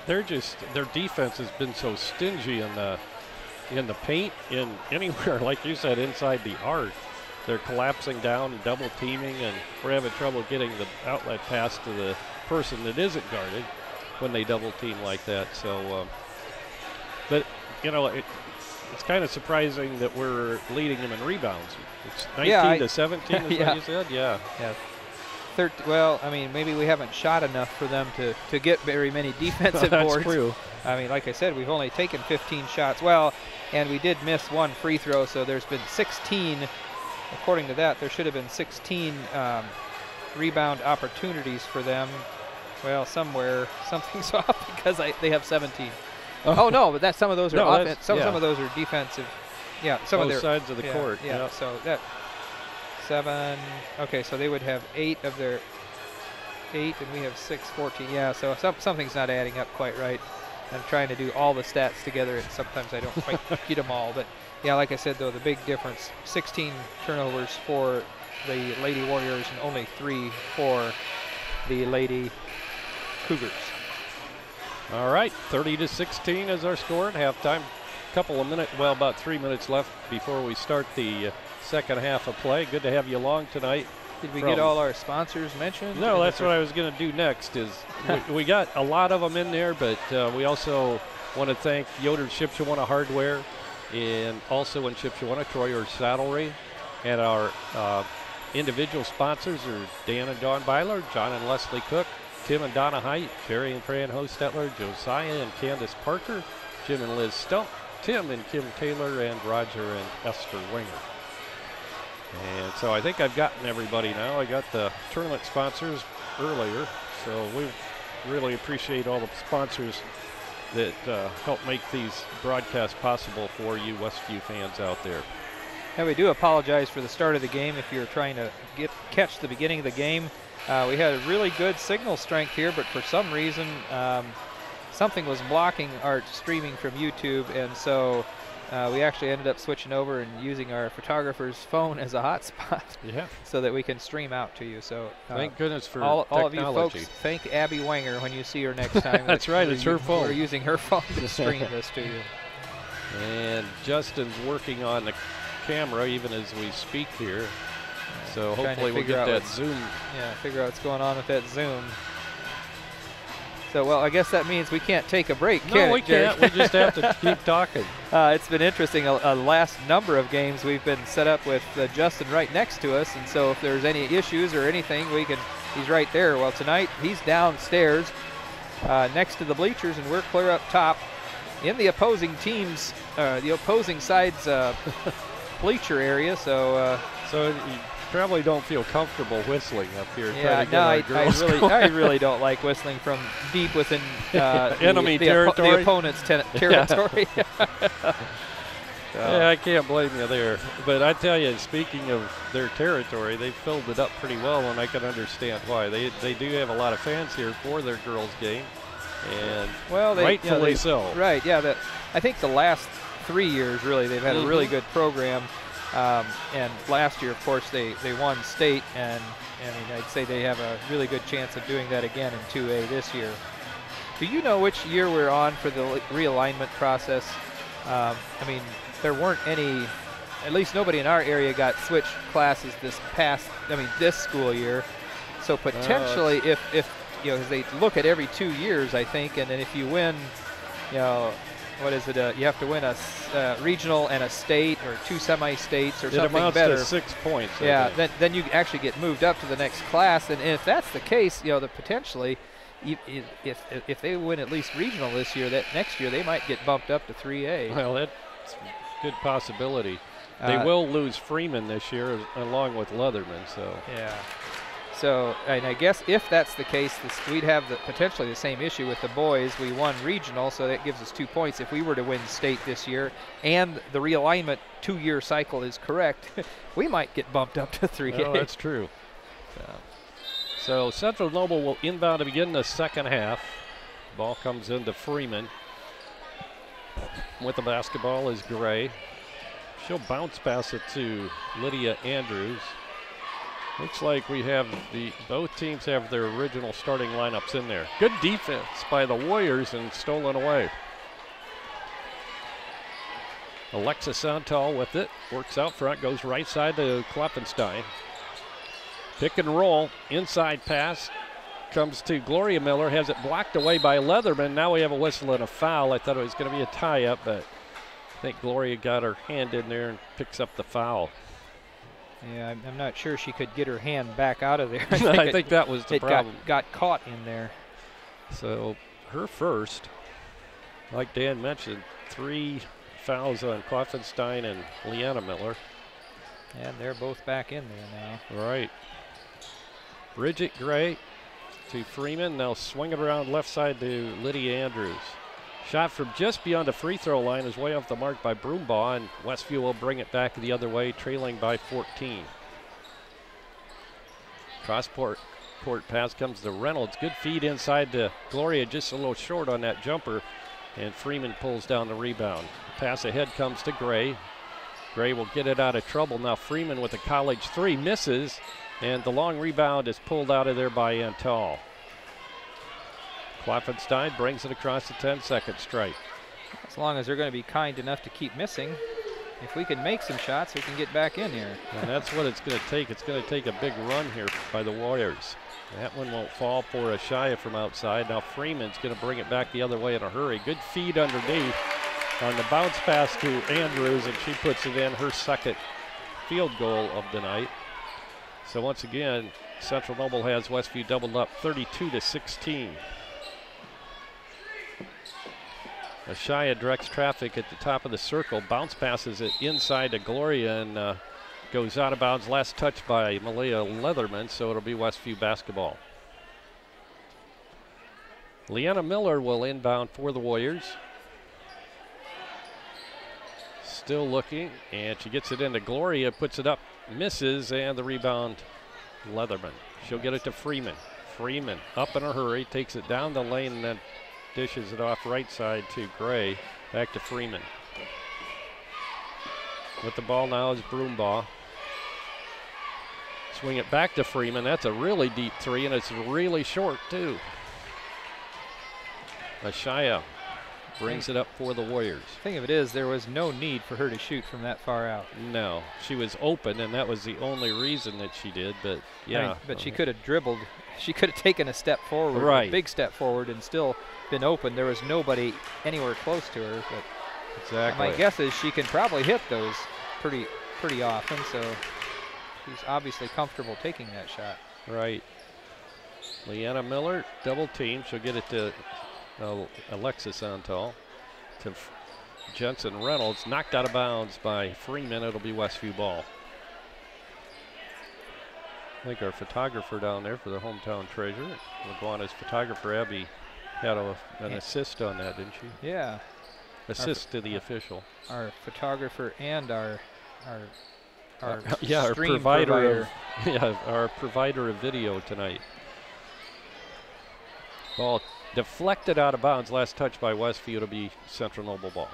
their defense has been so stingy in the paint, in anywhere, like you said, inside the arc. They're collapsing down and double teaming, and we're having trouble getting the outlet pass to the person that isn't guarded when they double team like that. So, but you know, it's kind of surprising that we're leading them in rebounds. It's 19 to 17 is what you said? Yeah. Well, I mean, maybe we haven't shot enough for them to get very many defensive boards. That's true. I mean, like I said, we've only taken 15 shots. Well, and we did miss 1 free throw, so there's been 16. According to that, there should have been 16 rebound opportunities for them. Well, somewhere something's off because they have 17. Oh no, but some of those are offense. Some of those are defensive. Yeah, some of their sides of the court. Yeah. Yep. So that 7. Okay, so they would have 8 of their 8, and we have 6, 14. Yeah, so something's not adding up quite right. I'm trying to do all the stats together, and sometimes I don't quite get them all. But yeah, like I said, though, the big difference: 16 turnovers for the Lady Warriors, and only 3 for the Lady Cougars. All right, 30-16 is our score at halftime. About 3 minutes left before we start the second half of play. Good to have you along tonight. Did we get all our sponsors mentioned? No, that's what I was going to do next. Is we got a lot of them in there, but we also want to thank Yoder's Shipshewana Hardware, and also in Shipshewana, Troyer Saddlery, and our individual sponsors are Dan and Dawn Byler, John and Leslie Cook, Tim and Donna Height, Jerry and Fran Hostetler, Josiah and Candace Parker, Jim and Liz Stump, Tim and Kim Taylor, and Roger and Esther Winger. And so I think I've gotten everybody now. I got the tournament sponsors earlier, so we really appreciate all the sponsors that help make these broadcasts possible for you Westview fans out there. And we do apologize for the start of the game. If you're trying to catch the beginning of the game, we had a really good signal strength here, but for some reason something was blocking our streaming from YouTube, and so we actually ended up switching over and using our photographer's phone as a hotspot, so that we can stream out to you. So thank goodness for all of you technology. folks. Thank Abby Wenger when you see her next time. That's right, it's her phone. We're using her phone to stream this to you. And Justin's working on the camera even as we speak here. So Trying to hopefully we'll figure get out that what's- zoom. Yeah, figure out what's going on with that zoom. So, well, I guess that means we can't take a break, No, can we it, Jerry? can't. We just have to keep talking. It's been interesting. A last number of games we've been set up with Justin right next to us, and so if there's any issues or anything, he's right there. Well, tonight he's downstairs next to the bleachers, and we're clear up top in the opposing team's, the opposing side's bleacher area. So, So you probably don't feel comfortable whistling up here. yeah, trying to get no, our I girls really, going. I really don't like whistling from deep within Enemy the territory? opponent's territory. Yeah, I can't blame you there. But I tell you, speaking of their territory, they filled it up pretty well, and I can understand why. They do have a lot of fans here for their girls' game, and Well, rightfully so. Right, yeah. I think the last 3 years, really, they've had a really good program. And last year, of course, they won state, and I mean, I'd say they have a really good chance of doing that again in 2A this year. Do you know which year we're on for the realignment process? I mean, there weren't any, at least nobody in our area got switched classes this school year. So potentially, if you know, 'cause they look at every 2 years, I think, and then if you win, you know, what is it? You have to win a regional and a state, or 2 semi-states, or It something amounts better. to 6 points. I Yeah, think. then you actually get moved up to the next class, and if that's the case, you know, the potentially, if they win at least regional this year, that next year they might get bumped up to 3A. Well, that's a good possibility. They will lose Freeman this year along with Leatherman. So Yeah. So, and I guess if that's the case, we'd have potentially the same issue with the boys. We won regional, so that gives us 2 points. If we were to win state this year, and the realignment 2-year cycle is correct, we might get bumped up to 3A. well, that's true. So Central Noble will inbound to begin the second half. Ball comes into Freeman. With the basketball is Gray. She'll bounce pass it to Lydia Andrews. Looks like we have both teams have their original starting lineups in there. Good defense by the Warriors and stolen away. Alexa Santal with it. Works out front, goes right side to Klopfenstein. Pick and roll, inside pass. Comes to Gloria Miller, has it blocked away by Leatherman. Now we have a whistle and a foul. I thought it was going to be a tie-up, but I think Gloria got her hand in there and picks up the foul. Yeah, I'm not sure she could get her hand back out of there. I think that was the it problem. got caught in there. So her first, like Dan mentioned, 3 fouls on Klopfenstein and Leanna Miller. And they're both back in there now. Right. Bridget Gray to Freeman. Now swing it around left side to Lydia Andrews. Shot from just beyond the free throw line is way off the mark by Broombaugh, and Westview will bring it back the other way, trailing by 14. Cross-court pass comes to Reynolds. Good feed inside to Gloria, just a little short on that jumper, and Freeman pulls down the rebound. Pass ahead comes to Gray. Gray will get it out of trouble. Now Freeman with a college 3 misses, and the long rebound is pulled out of there by Antal. Klopfenstein brings it across the 10-second stripe. As long as they're going to be kind enough to keep missing, if we can make some shots, we can get back in here. And that's what it's going to take. It's going to take a big run here by the Warriors. That one won't fall for Ashaya from outside. Now Freeman's going to bring it back the other way in a hurry. Good feed underneath on the bounce pass to Andrews, and she puts it in, her second field goal of the night. So once again, Central Noble has Westview doubled up 32-16. Ashaya directs traffic at the top of the circle, bounce passes it inside to Gloria, and goes out of bounds. Last touch by Malia Leatherman, so it'll be Westview basketball. Leanna Miller will inbound for the Warriors. Still looking, and she gets it into Gloria, puts it up, misses, and the rebound, Leatherman. She'll get it to Freeman. Freeman up in a hurry, takes it down the lane, and then dishes it off right side to Gray. Back to Freeman. With the ball now is Broombaugh. Swing it back to Freeman. That's a really deep 3, and it's really short too. Ashaya brings it up for the Warriors. The thing of it is, there was no need for her to shoot from that far out. No, she was open, and that was the only reason that she did. But yeah, I mean, but she could have dribbled. She could have taken a step forward, right, a big step forward, and still been open. There was nobody anywhere close to her. But exactly. my guess is she can probably hit those pretty often. So she's obviously comfortable taking that shot. Right. Leanna Miller, double team. She'll get it to Alexis Antal. To Jensen Reynolds, knocked out of bounds by Freeman. It'll be Westview ball. I think our photographer down there for the hometown treasure, Laguana's photographer Abby, had an assist on that, didn't she? Yeah. Assist to the official. Our photographer and our yeah, our stream provider of, yeah, our provider of video tonight. Ball deflected out of bounds. Last touch by Westview. It'll be Central Noble ball.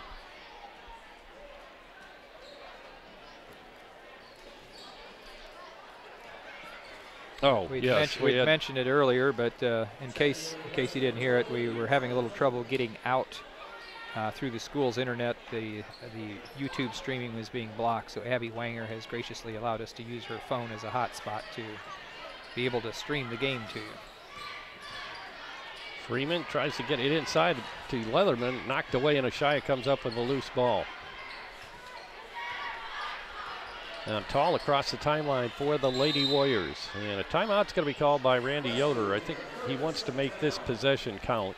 Oh, yes. We mentioned it earlier, but in case you didn't hear it, we were having a little trouble getting out through the school's internet. The YouTube streaming was being blocked, so Abby Wanger has graciously allowed us to use her phone as a hotspot to be able to stream the game to. Freeman tries to get it inside to Leatherman, knocked away, and Ashaya comes up with a loose ball. Now Tall across the timeline for the Lady Warriors. And a timeout's going to be called by Randy Yoder. I think he wants to make this possession count.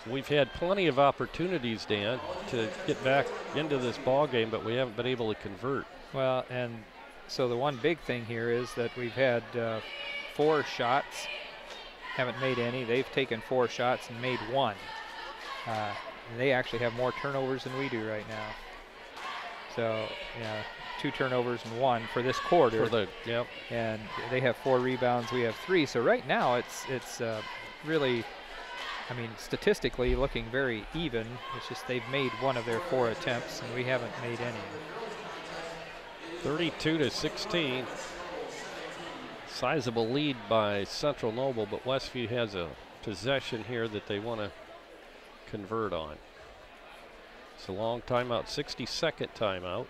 We've had plenty of opportunities, Dan, to get back into this ball game, but we haven't been able to convert. Well, and so the one big thing here is that we've had 4 shots, haven't made any. They've taken 4 shots and made 1. They actually have more turnovers than we do right now. So, yeah, 2 turnovers and 1 for this quarter. Yep. And they have 4 rebounds. We have 3. So right now it's really, I mean, statistically looking very even. It's just they've made 1 of their 4 attempts, and we haven't made any. 32-16. Sizable lead by Central Noble, but Westview has a possession here that they want to convert on. It's a long timeout, 60-second timeout.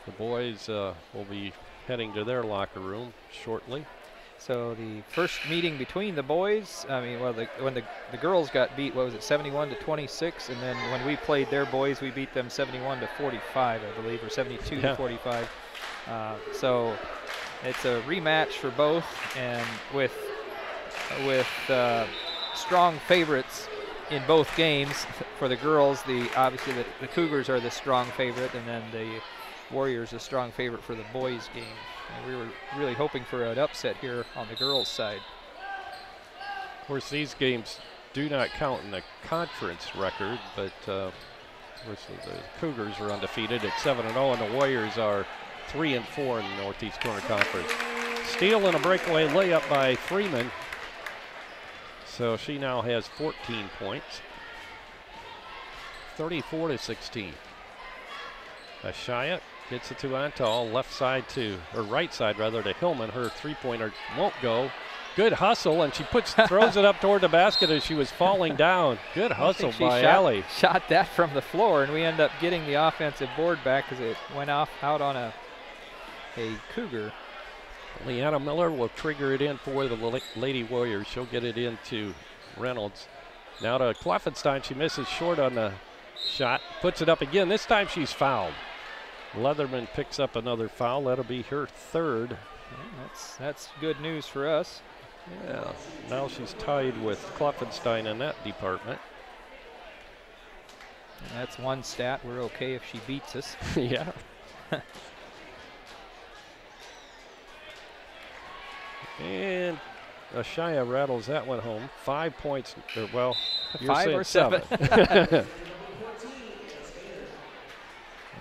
The boys will be heading to their locker room shortly. So the first meeting between the boys, I mean, well, when the girls got beat, what was it, 71-26, and then when we played their boys, we beat them 71-45, I believe, or 72-45. So it's a rematch for both, and with strong favorites in both games. For the girls, obviously the Cougars are the strong favorite, and then the Warriors a strong favorite for the boys game. And we were really hoping for an upset here on the girls' side. Of course, these games do not count in the conference record, but of course the Cougars are undefeated at 7-0, and the Warriors are 3-4 in the Northeast Corner Conference. Steal and a breakaway layup by Freeman. So she now has 14 points. 34-16. Ashaya gets it to Antal, left side or right side rather, to Hillman. Her three-pointer won't go. Good hustle, and she throws it up toward the basket as she was falling down. Good hustle by Allie. Shot that from the floor, and we end up getting the offensive board back because it went out on a Cougar. Leanna Miller will trigger it in for the Lady Warriors. She'll get it into Reynolds. Now to Kleffenstein. She misses short on the shot. Puts it up again. This time she's fouled. Leatherman picks up another foul. That'll be her 3rd. Yeah, that's good news for us. Yeah. Now she's tied with Kleffenstein in that department. And that's one stat. We're okay if she beats us. Yeah. And Ashaya rattles that one home. 5 points, well, you're 5 or 7.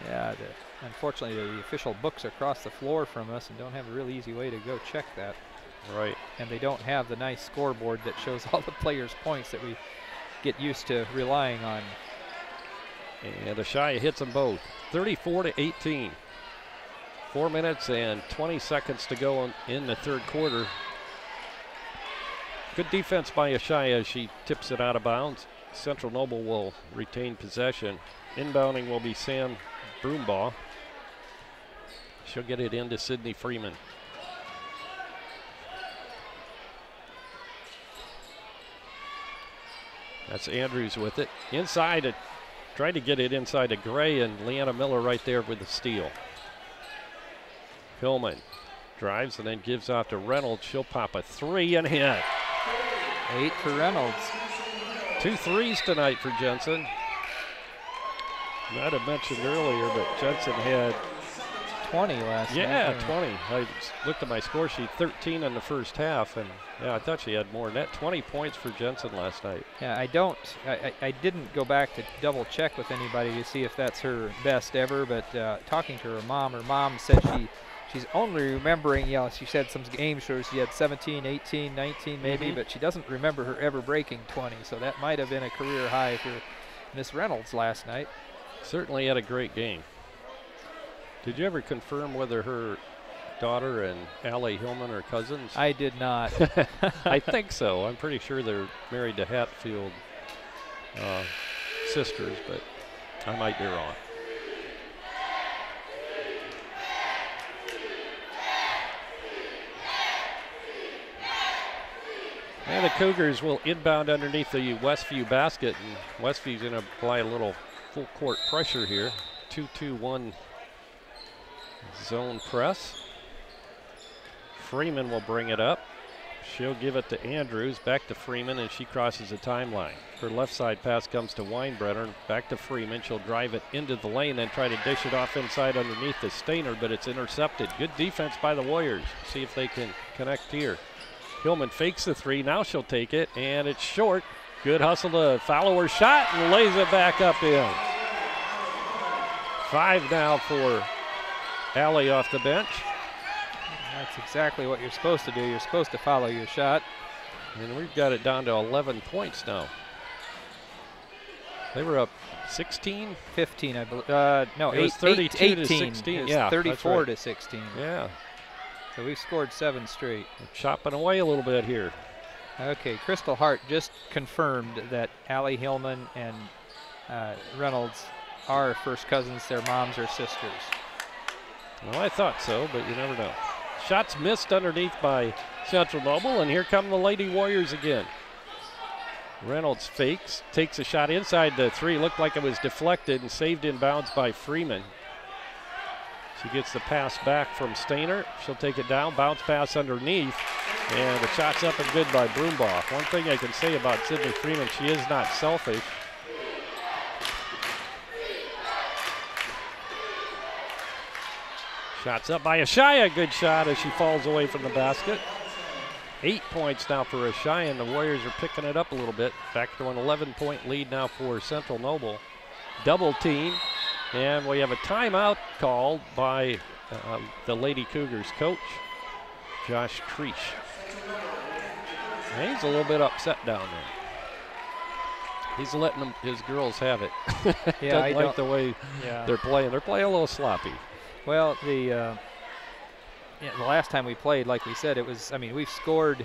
Yeah, unfortunately the official books across the floor from us and don't have a real easy way to go check that. Right. And they don't have the nice scoreboard that shows all the players' points that we get used to relying on. And Ashaya hits them both. 34-18. 4 minutes and 20 seconds to go in the 3rd quarter. Good defense by Ashaya as she tips it out of bounds. Central Noble will retain possession. Inbounding will be Sam Broombaugh. She'll get it into Sydney Freeman. That's Andrews with it. Inside, tried to get it inside to Gray, and Leanna Miller right there with the steal. Hillman drives and then gives off to Reynolds. She'll pop a 3 and hit. 8 for Reynolds. 2 threes tonight for Jensen. Might have mentioned earlier, but Jensen had 20 last night. Yeah, 20. I looked at my score sheet, 13 in the first half, and yeah, I thought she had more than that. 20 points for Jensen last night. Yeah, I didn't go back to double check with anybody to see if that's her best ever, but talking to her mom said she's only remembering, she said some games where she had 17, 18, 19 maybe, but she doesn't remember her ever breaking 20, so that might have been a career high for Miss Reynolds last night. Certainly had a great game. Did you ever confirm whether her daughter and Allie Hillman are cousins? I did not. I think so. I'm pretty sure they're married to Hatfield sisters, but I might be wrong. And the Cougars will inbound underneath the Westview basket, and Westview's going to apply a little full court pressure here. 2-2-1 zone press. Freeman will bring it up. She'll give it to Andrews, back to Freeman, and she crosses the timeline. Her left side pass comes to Weinbrenner, back to Freeman. She'll drive it into the lane, then try to dish it off inside underneath the Stainer, but it's intercepted. Good defense by the Warriors. See if they can connect here. Hillman fakes the 3, now she'll take it, and it's short. Good hustle to follow her shot and lays it back up in. 5 now for Allie off the bench. That's exactly what you're supposed to do. You're supposed to follow your shot. And we've got it down to 11 points now. They were up 16? 15, I believe. No, it was 32 18. to 16. It was Yeah, 34 right. to 16. Yeah. So we've scored 7 straight. We're chopping away a little bit here. Okay, Crystal Hart just confirmed that Allie Hillman and Reynolds are first cousins. Their moms are sisters. Well, I thought so, but you never know. Shots missed underneath by Central Noble, and here come the Lady Warriors again. Reynolds fakes, takes a shot inside the 3. Looked like it was deflected and saved in bounds by Freeman. She gets the pass back from Stainer. She'll take it down, bounce pass underneath, and the shot's up and good by Broombaugh. One thing I can say about Sydney Freeman, she is not selfish. Shots up by Ashaya. Good shot as she falls away from the basket. 8 points now for Ashaya, and the Warriors are picking it up a little bit. Back to an 11-point lead now for Central Noble. Double team, and we have a timeout called by the Lady Cougars coach, Josh Creech. And he's a little bit upset down there. He's letting his girls have it. Yeah, I Doesn't like the way they're playing. They're playing a little sloppy. Well, the last time we played, like we said, it was, we've scored,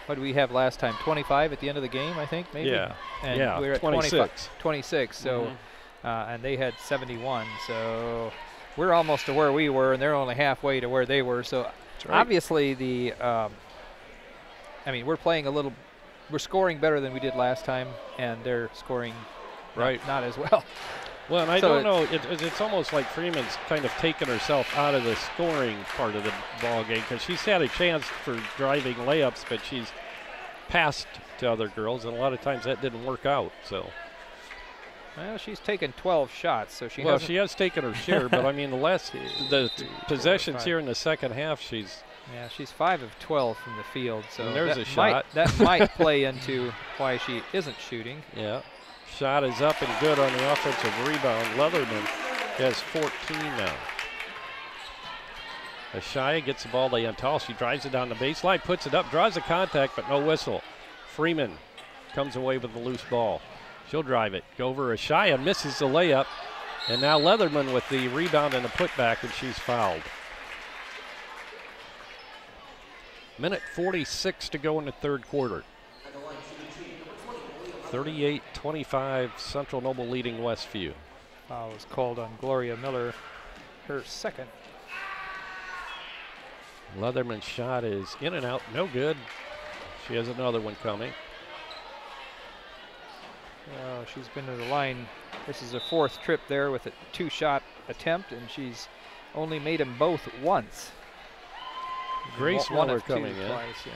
what did we have last time? 25 at the end of the game, I think, maybe? Yeah. And yeah, we were at 26. 26, so, and they had 71, so we're almost to where we were, and they're only halfway to where they were. So right. Obviously we're playing we're scoring better than we did last time, and they're scoring not as well. Well, and I don't know, it's almost like Freeman's kind of taken herself out of the scoring part of the ball game, because she's had a chance for driving layups, but she's passed to other girls, and a lot of times that didn't work out. So, well, she's taken 12 shots, so she has taken her share, but the possessions here in the second half, she's 5 of 12 from the field, so there's a shot that might play into why she isn't shooting. Yeah. Shot is up and good on the offensive rebound. Leatherman has 14 now. Ashaya gets the ball to Yantal. She drives it down the baseline, puts it up, draws the contact, but no whistle. Freeman comes away with the loose ball. She'll drive it. Go over Ashaya, misses the layup, and now Leatherman with the rebound and the putback, and she's fouled. Minute 46 to go in the third quarter. 38-25, Central Noble leading Westview. Foul was called on Gloria Miller, her second. Leatherman's shot is in and out, no good. She has another one coming. She's been to the line. This is her fourth trip there with a 2-shot attempt, and she's only made them both once. Grace One Miller of two coming in. twice, yeah.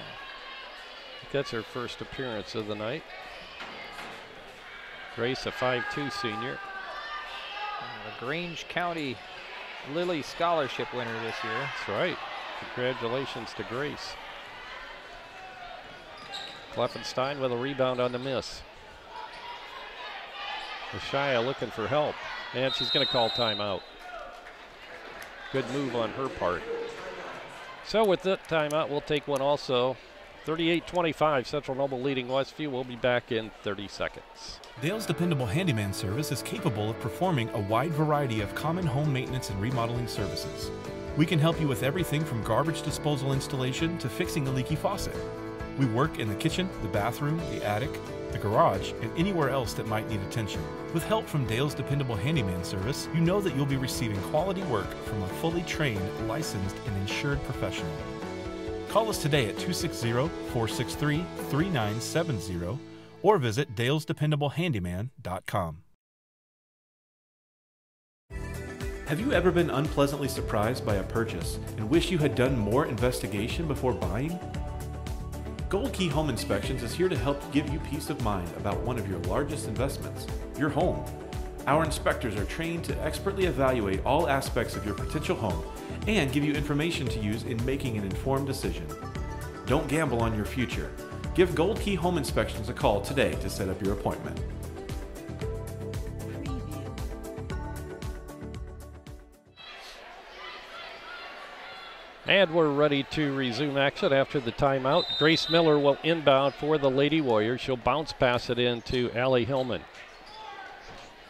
That's her first appearance of the night. Grace, a 5'2" senior. A Grange County Lilly Scholarship winner this year. That's right. Congratulations to Grace. Kleffenstein with a rebound on the miss. Ashaya looking for help, and she's going to call timeout. Good move on her part. So with that timeout, we'll take one also. 38-25, Central Noble leading Westview. We'll be back in 30 seconds. Dale's Dependable Handyman Service is capable of performing a wide variety of common home maintenance and remodeling services. We can help you with everything from garbage disposal installation to fixing a leaky faucet. We work in the kitchen, the bathroom, the attic, the garage, and anywhere else that might need attention. With help from Dale's Dependable Handyman Service, you know that you'll be receiving quality work from a fully trained, licensed, and insured professional. Call us today at 260-463-3970 or visit dalesdependablehandyman.com. Have you ever been unpleasantly surprised by a purchase and wish you had done more investigation before buying? Gold Key Home Inspections is here to help give you peace of mind about one of your largest investments, your home. Our inspectors are trained to expertly evaluate all aspects of your potential home and give you information to use in making an informed decision. Don't gamble on your future. Give Gold Key Home Inspections a call today to set up your appointment. And we're ready to resume action after the timeout. Grace Miller will inbound for the Lady Warriors. She'll bounce pass it in to Allie Hillman.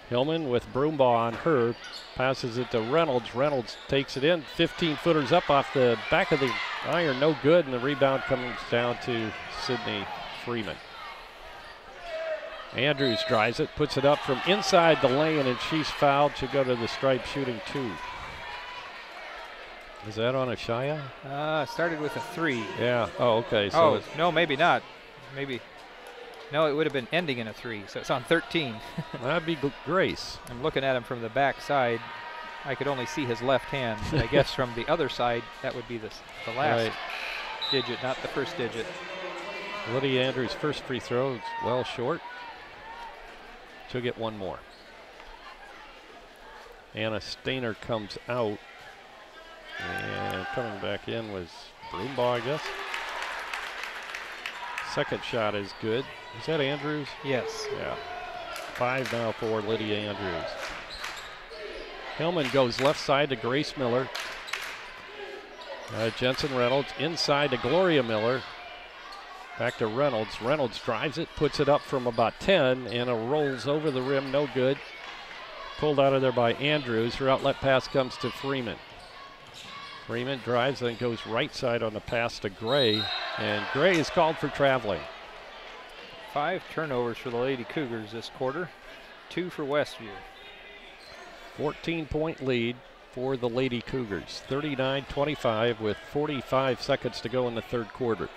Hillman with Broombaugh on her, passes it to Reynolds. Reynolds takes it in, 15-footers up off the back of the iron, no good, and the rebound comes down to Sydney Freeman. Andrews drives it, puts it up from inside the lane, and she's fouled. She'll go to the stripe shooting 2. Is that on Ashaya? Started with a 3. Yeah. Oh, okay. So no, maybe not. Maybe. No, it would have been ending in a 3, so it's on 13. That'd be Grace. I'm looking at him from the back side. I could only see his left hand. But I guess from the other side, that would be the last digit, not the first digit. Lydia Andrews' first free throw is well short. She'll get one more. Anna Stainer comes out. And coming back in was Broombaugh, I guess. Second shot is good. Is that Andrews? Yes. Yeah. 5 now for Lydia Andrews. Hillman goes left side to Grace Miller. Jensen Reynolds inside to Gloria Miller. Back to Reynolds. Reynolds drives it, puts it up from about 10, and it rolls over the rim, no good. Pulled out of there by Andrews. Her outlet pass comes to Freeman. Freeman drives, then goes right side on the pass to Gray, and Gray is called for traveling. 5 turnovers for the Lady Cougars this quarter, 2 for Westview. 14-point lead for the Lady Cougars, 39-25 with 45 seconds to go in the third quarter.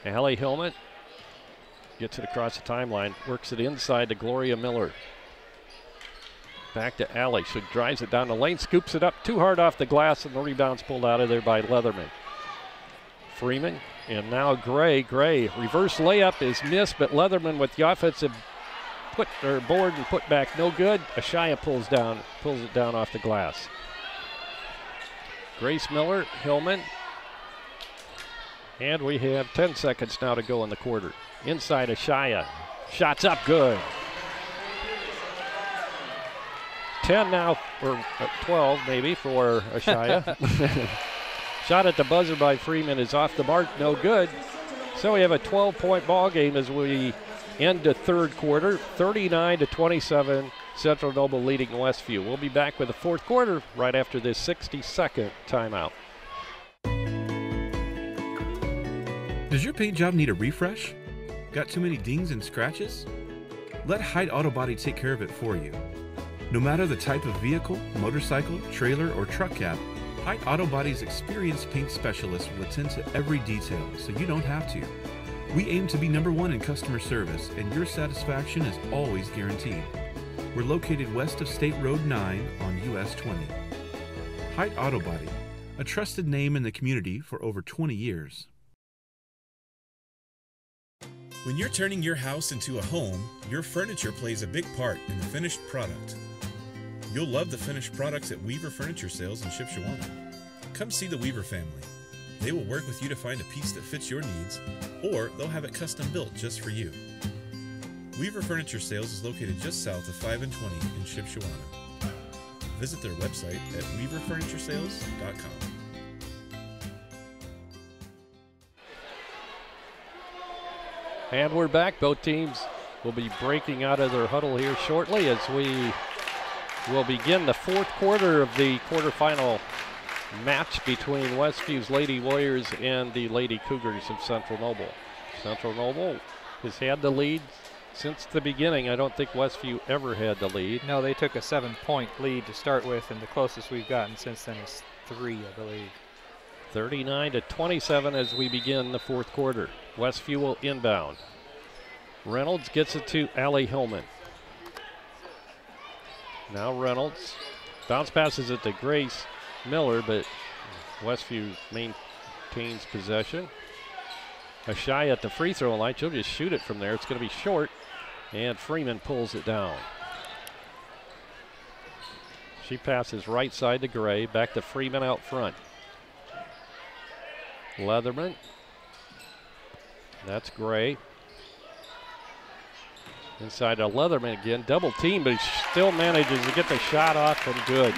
Allie Hillman gets it across the timeline, works it inside to Gloria Miller. Back to Allie. She drives it down the lane, scoops it up too hard off the glass, and the rebound's pulled out of there by Leatherman. Freeman, and now Gray. Gray, reverse layup is missed, but Leatherman with the offensive board and put back, no good. Ashaya pulls it down off the glass. Grace Miller, Hillman, and we have 10 seconds now to go in the quarter. Inside Ashaya, shots up, good. 10 now, or 12 maybe for Ashaya. Shot at the buzzer by Freeman is off the mark, no good. So we have a 12-point ball game as we end the third quarter, 39-27, Central Noble leading Westview. We'll be back with the fourth quarter right after this 60-second timeout. Does your paint job need a refresh? Got too many dings and scratches? Let Height Auto Body take care of it for you. No matter the type of vehicle, motorcycle, trailer, or truck cab, Height Auto Body's experienced paint specialists will attend to every detail, so you don't have to. We aim to be #1 in customer service, and your satisfaction is always guaranteed. We're located west of State Road 9 on US 20. Height Auto Body, a trusted name in the community for over 20 years. When you're turning your house into a home, your furniture plays a big part in the finished product. You'll love the finished products at Weaver Furniture Sales in Shipshewana. Come see the Weaver family. They will work with you to find a piece that fits your needs, or they'll have it custom built just for you. Weaver Furniture Sales is located just south of 5 and 20 in Shipshewana. Visit their website at weaverfurnituresales.com. And we're back. Both teams will be breaking out of their huddle here shortly as we will begin the fourth quarter of the quarterfinal match between Westview's Lady Warriors and the Lady Cougars of Central Noble. Central Noble has had the lead since the beginning. I don't think Westview ever had the lead. No, they took a 7-point lead to start with, and the closest we've gotten since then is 3, I believe. 39-27 as we begin the fourth quarter. Westview will inbound. Reynolds gets it to Allie Hillman. Now Reynolds bounce passes it to Grace Miller, but Westview maintains possession. Ashai at the free throw line. She'll just shoot it from there. It's going to be short, and Freeman pulls it down. She passes right side to Gray. Back to Freeman out front. Leatherman. That's Gray. Inside to Leatherman again. Double team, but he still manages to get the shot off and good.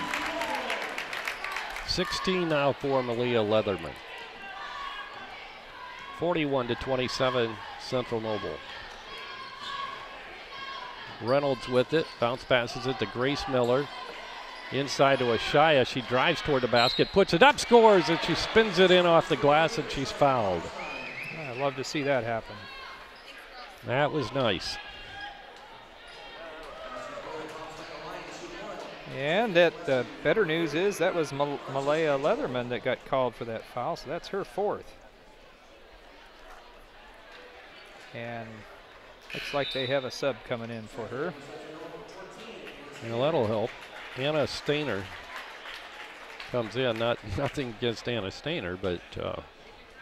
16 now for Malia Leatherman. 41-27 Central Noble. Reynolds with it. Bounce passes it to Grace Miller. Inside to Ashaya. She drives toward the basket, puts it up, scores, and she spins it in off the glass, and she's fouled. I'd love to see that happen. That was nice. And that the better news is that was Malaya Leatherman that got called for that foul, so that's her 4th. And looks like they have a sub coming in for her. Well, that'll help. Anna Stainer comes in. Nothing against Anna Stainer, but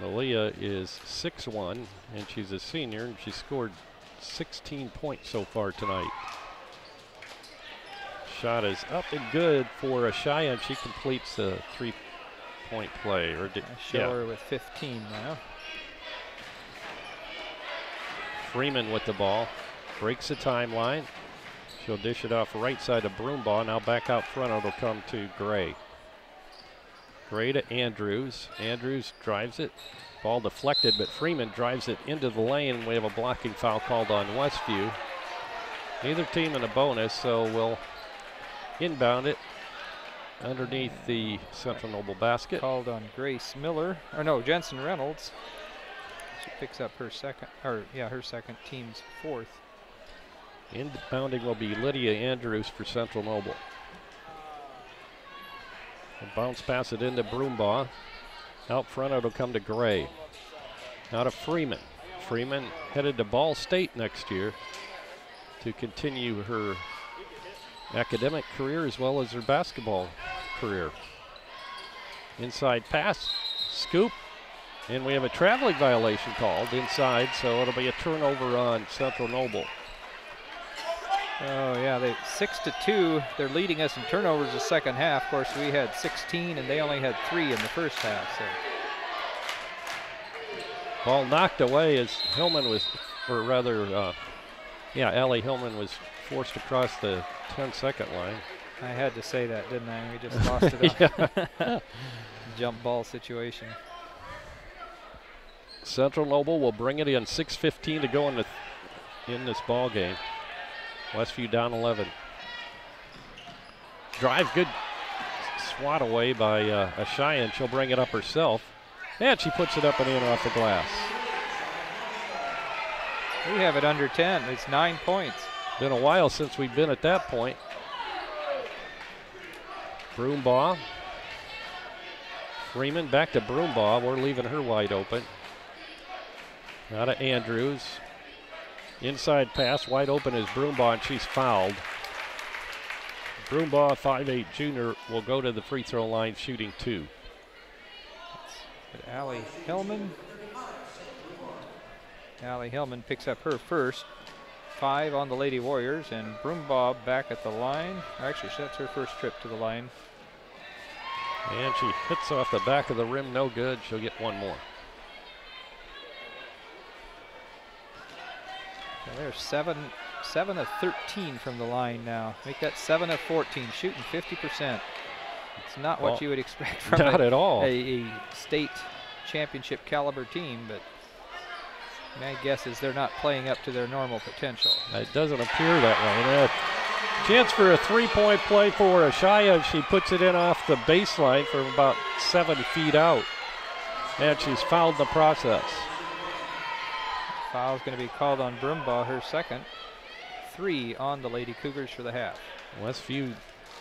Malia is 6'1", and she's a senior, and she scored 16 points so far tonight. Shot is up and good for Ashaya, and she completes the 3-point play. Show her with 15 now. Freeman with the ball, breaks the timeline. She'll dish it off right side of Broombaugh. Now back out front, it'll come to Gray. Gray to Andrews. Andrews drives it. Ball deflected, but Freeman drives it into the lane, and we have a blocking foul called on Westview. Neither team in a bonus, so we'll inbound it underneath the Central Noble basket. Called on Grace Miller, or no, Jensen Reynolds. She picks up her second, team's 4th. Inbounding will be Lydia Andrews for Central Noble. And bounce pass it into Broombaugh. Out front, it'll come to Gray. Now to Freeman. Freeman headed to Ball State next year to continue her academic career as well as her basketball career. Inside pass, scoop, and we have a traveling violation called inside, so it'll be a turnover on Central Noble. Oh yeah, they 6-2. They're leading us in turnovers the second half. Of course, we had 16, and they only had 3 in the first half. So. Ball knocked away as Hillman was, or rather, Allie Hillman was forced across the 10-second line. I had to say that, didn't I? We just lost it up. Jump ball situation. Central Noble will bring it in. 6:15 to go in this ball game. Westview down 11. Drive, good swat away by Ashaya, and she'll bring it up herself. And she puts it up and in off the glass. We have it under 10. It's 9 points. Been a while since we've been at that point. Broombaugh. Freeman back to Broombaugh. We're leaving her wide open. Now to Andrews. Inside pass, wide open is Broombaugh, and she's fouled. Broombaugh, 5'8" junior, will go to the free throw line shooting 2. Allie Hillman. Allie Hillman picks up her first. 5 on the Lady Warriors, and Broombaugh back at the line. Actually, that's her first trip to the line. And she hits off the back of the rim, no good. She'll get one more. They're 7 of 13 from the line now. Make that 7 of 14, shooting 50%. It's not what you would expect from not at all. A state championship caliber team, but my guess is they're not playing up to their normal potential. It doesn't appear that way. Chance for a three-point play for Ashaya. She puts it in off the baseline from about 7 feet out, and she's fouled in the process. Foul's going to be called on Broombaugh, her second. 3 on the Lady Cougars for the half. Westview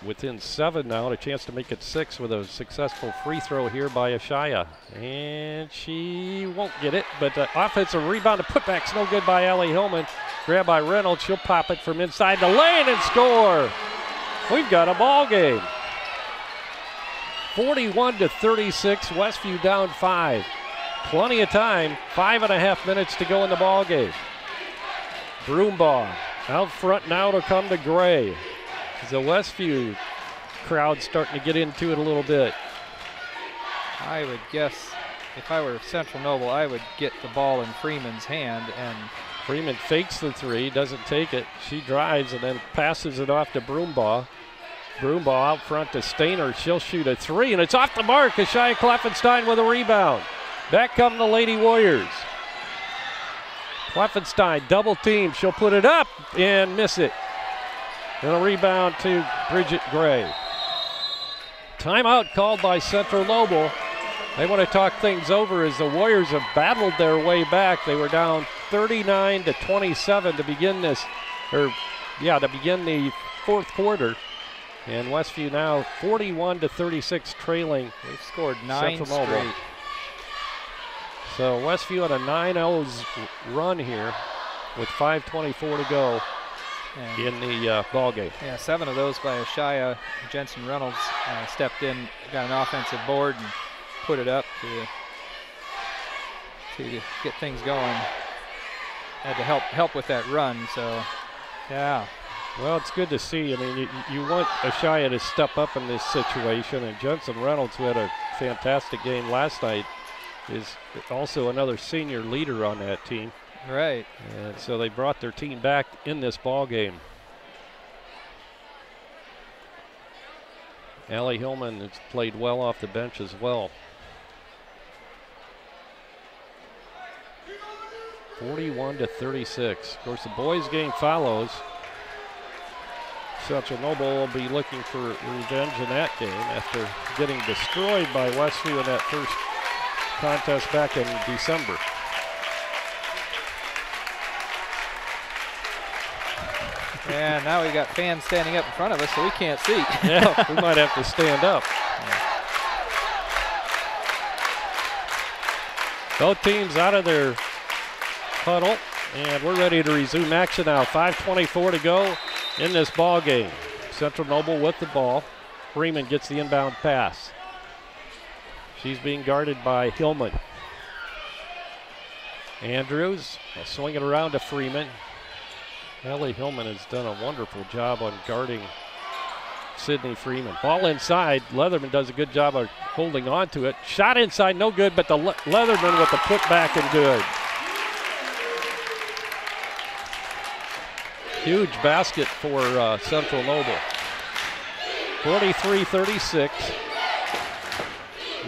within 7 now, and a chance to make it 6 with a successful free throw here by Ashaya. And she won't get it, but the offensive rebound, the putback's no good by Allie Hillman. Grabbed by Reynolds, she'll pop it from inside the lane and score. We've got a ball game. 41-36, Westview down 5. Plenty of time, 5.5 minutes to go in the ball game. Broombaugh out front now to come to Gray. The Westview crowd starting to get into it a little bit. I would guess if I were Central Noble, I would get the ball in Freeman's hand, and Freeman fakes the 3, doesn't take it. She drives and then passes it off to Broombaugh. Broombaugh out front to Stainer. She'll shoot a 3, and it's off the mark. Ashaya Kleffenstein with a rebound. Back come the Lady Warriors. Kleffenstein double team. She'll put it up and miss it. And a rebound to Bridget Gray. Timeout called by Central Noble. They want to talk things over as the Warriors have battled their way back. They were down 39-27 to begin to begin the fourth quarter. And Westview now 41-36 trailing. They've scored 9 straight. So Westview had a 9-0 run here with 5:24 to go in the ball game. Yeah, 7 of those by Ashaya. Jensen Reynolds stepped in, got an offensive board, and put it up to get things going. Had to help with that run. So, yeah. Well, it's good to see. I mean, you want Ashaya to step up in this situation, and Jensen Reynolds, who had a fantastic game last night, is also another senior leader on that team. Right. And so they brought their team back in this ball game. Allie Hillman has played well off the bench as well. 41-36. Of course, the boys game follows. Central Noble will be looking for revenge in that game after getting destroyed by Westview in that first contest back in December. And now we got fans standing up in front of us, so we can't see. Yeah, we might have to stand up. Both teams out of their huddle, and we're ready to resume action now. 5:24 to go in this ball game. Central Noble with the ball. Freeman gets the inbound pass. She's being guarded by Hillman. Andrews will swing it around to Freeman. Allie Hillman has done a wonderful job on guarding Sydney Freeman. Ball inside. Leatherman does a good job of holding on to it. Shot inside, no good, but the Leatherman with the putback and good. Huge basket for Central Noble. 43-36.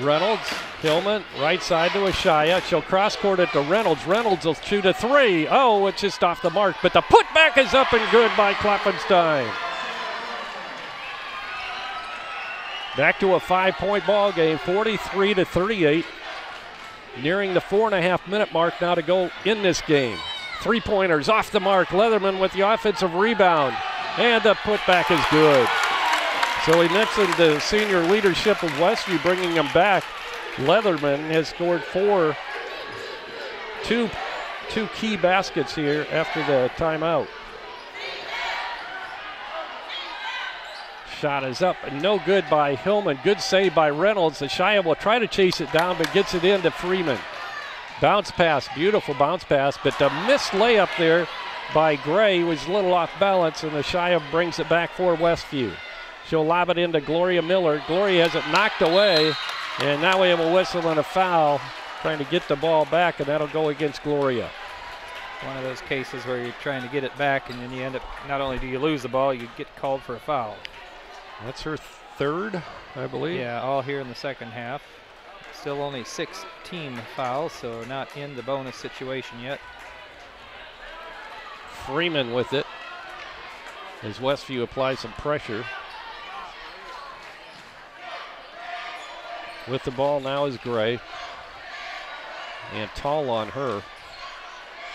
Reynolds, Hillman, right side to Ashaya. She'll cross court it to Reynolds. Reynolds will shoot a 3. Oh, it's just off the mark, but the putback is up and good by Kleffenstein. Back to a 5-point ball game, 43-38. Nearing the 4.5-minute mark now to go in this game. Three-pointers off the mark. Leatherman with the offensive rebound. And the putback is good. So he mentioned the senior leadership of Westview bringing him back. Leatherman has scored two key baskets here after the timeout. Shot is up and no good by Hillman. Good save by Reynolds. Ashaya will try to chase it down but gets it into Freeman. Bounce pass, beautiful bounce pass, but the missed layup there by Gray was a little off balance, and Ashaya brings it back for Westview. She'll lob it into Gloria Miller. Gloria has it knocked away, and now we have a whistle and a foul trying to get the ball back, and that'll go against Gloria. One of those cases where you're trying to get it back, and then you end up, not only do you lose the ball, you get called for a foul. That's her third, I believe. Yeah, all here in the second half. Still only 6 team fouls, so not in the bonus situation yet. Freeman with it as Westview applies some pressure. With the ball now is Gray. And tall on her.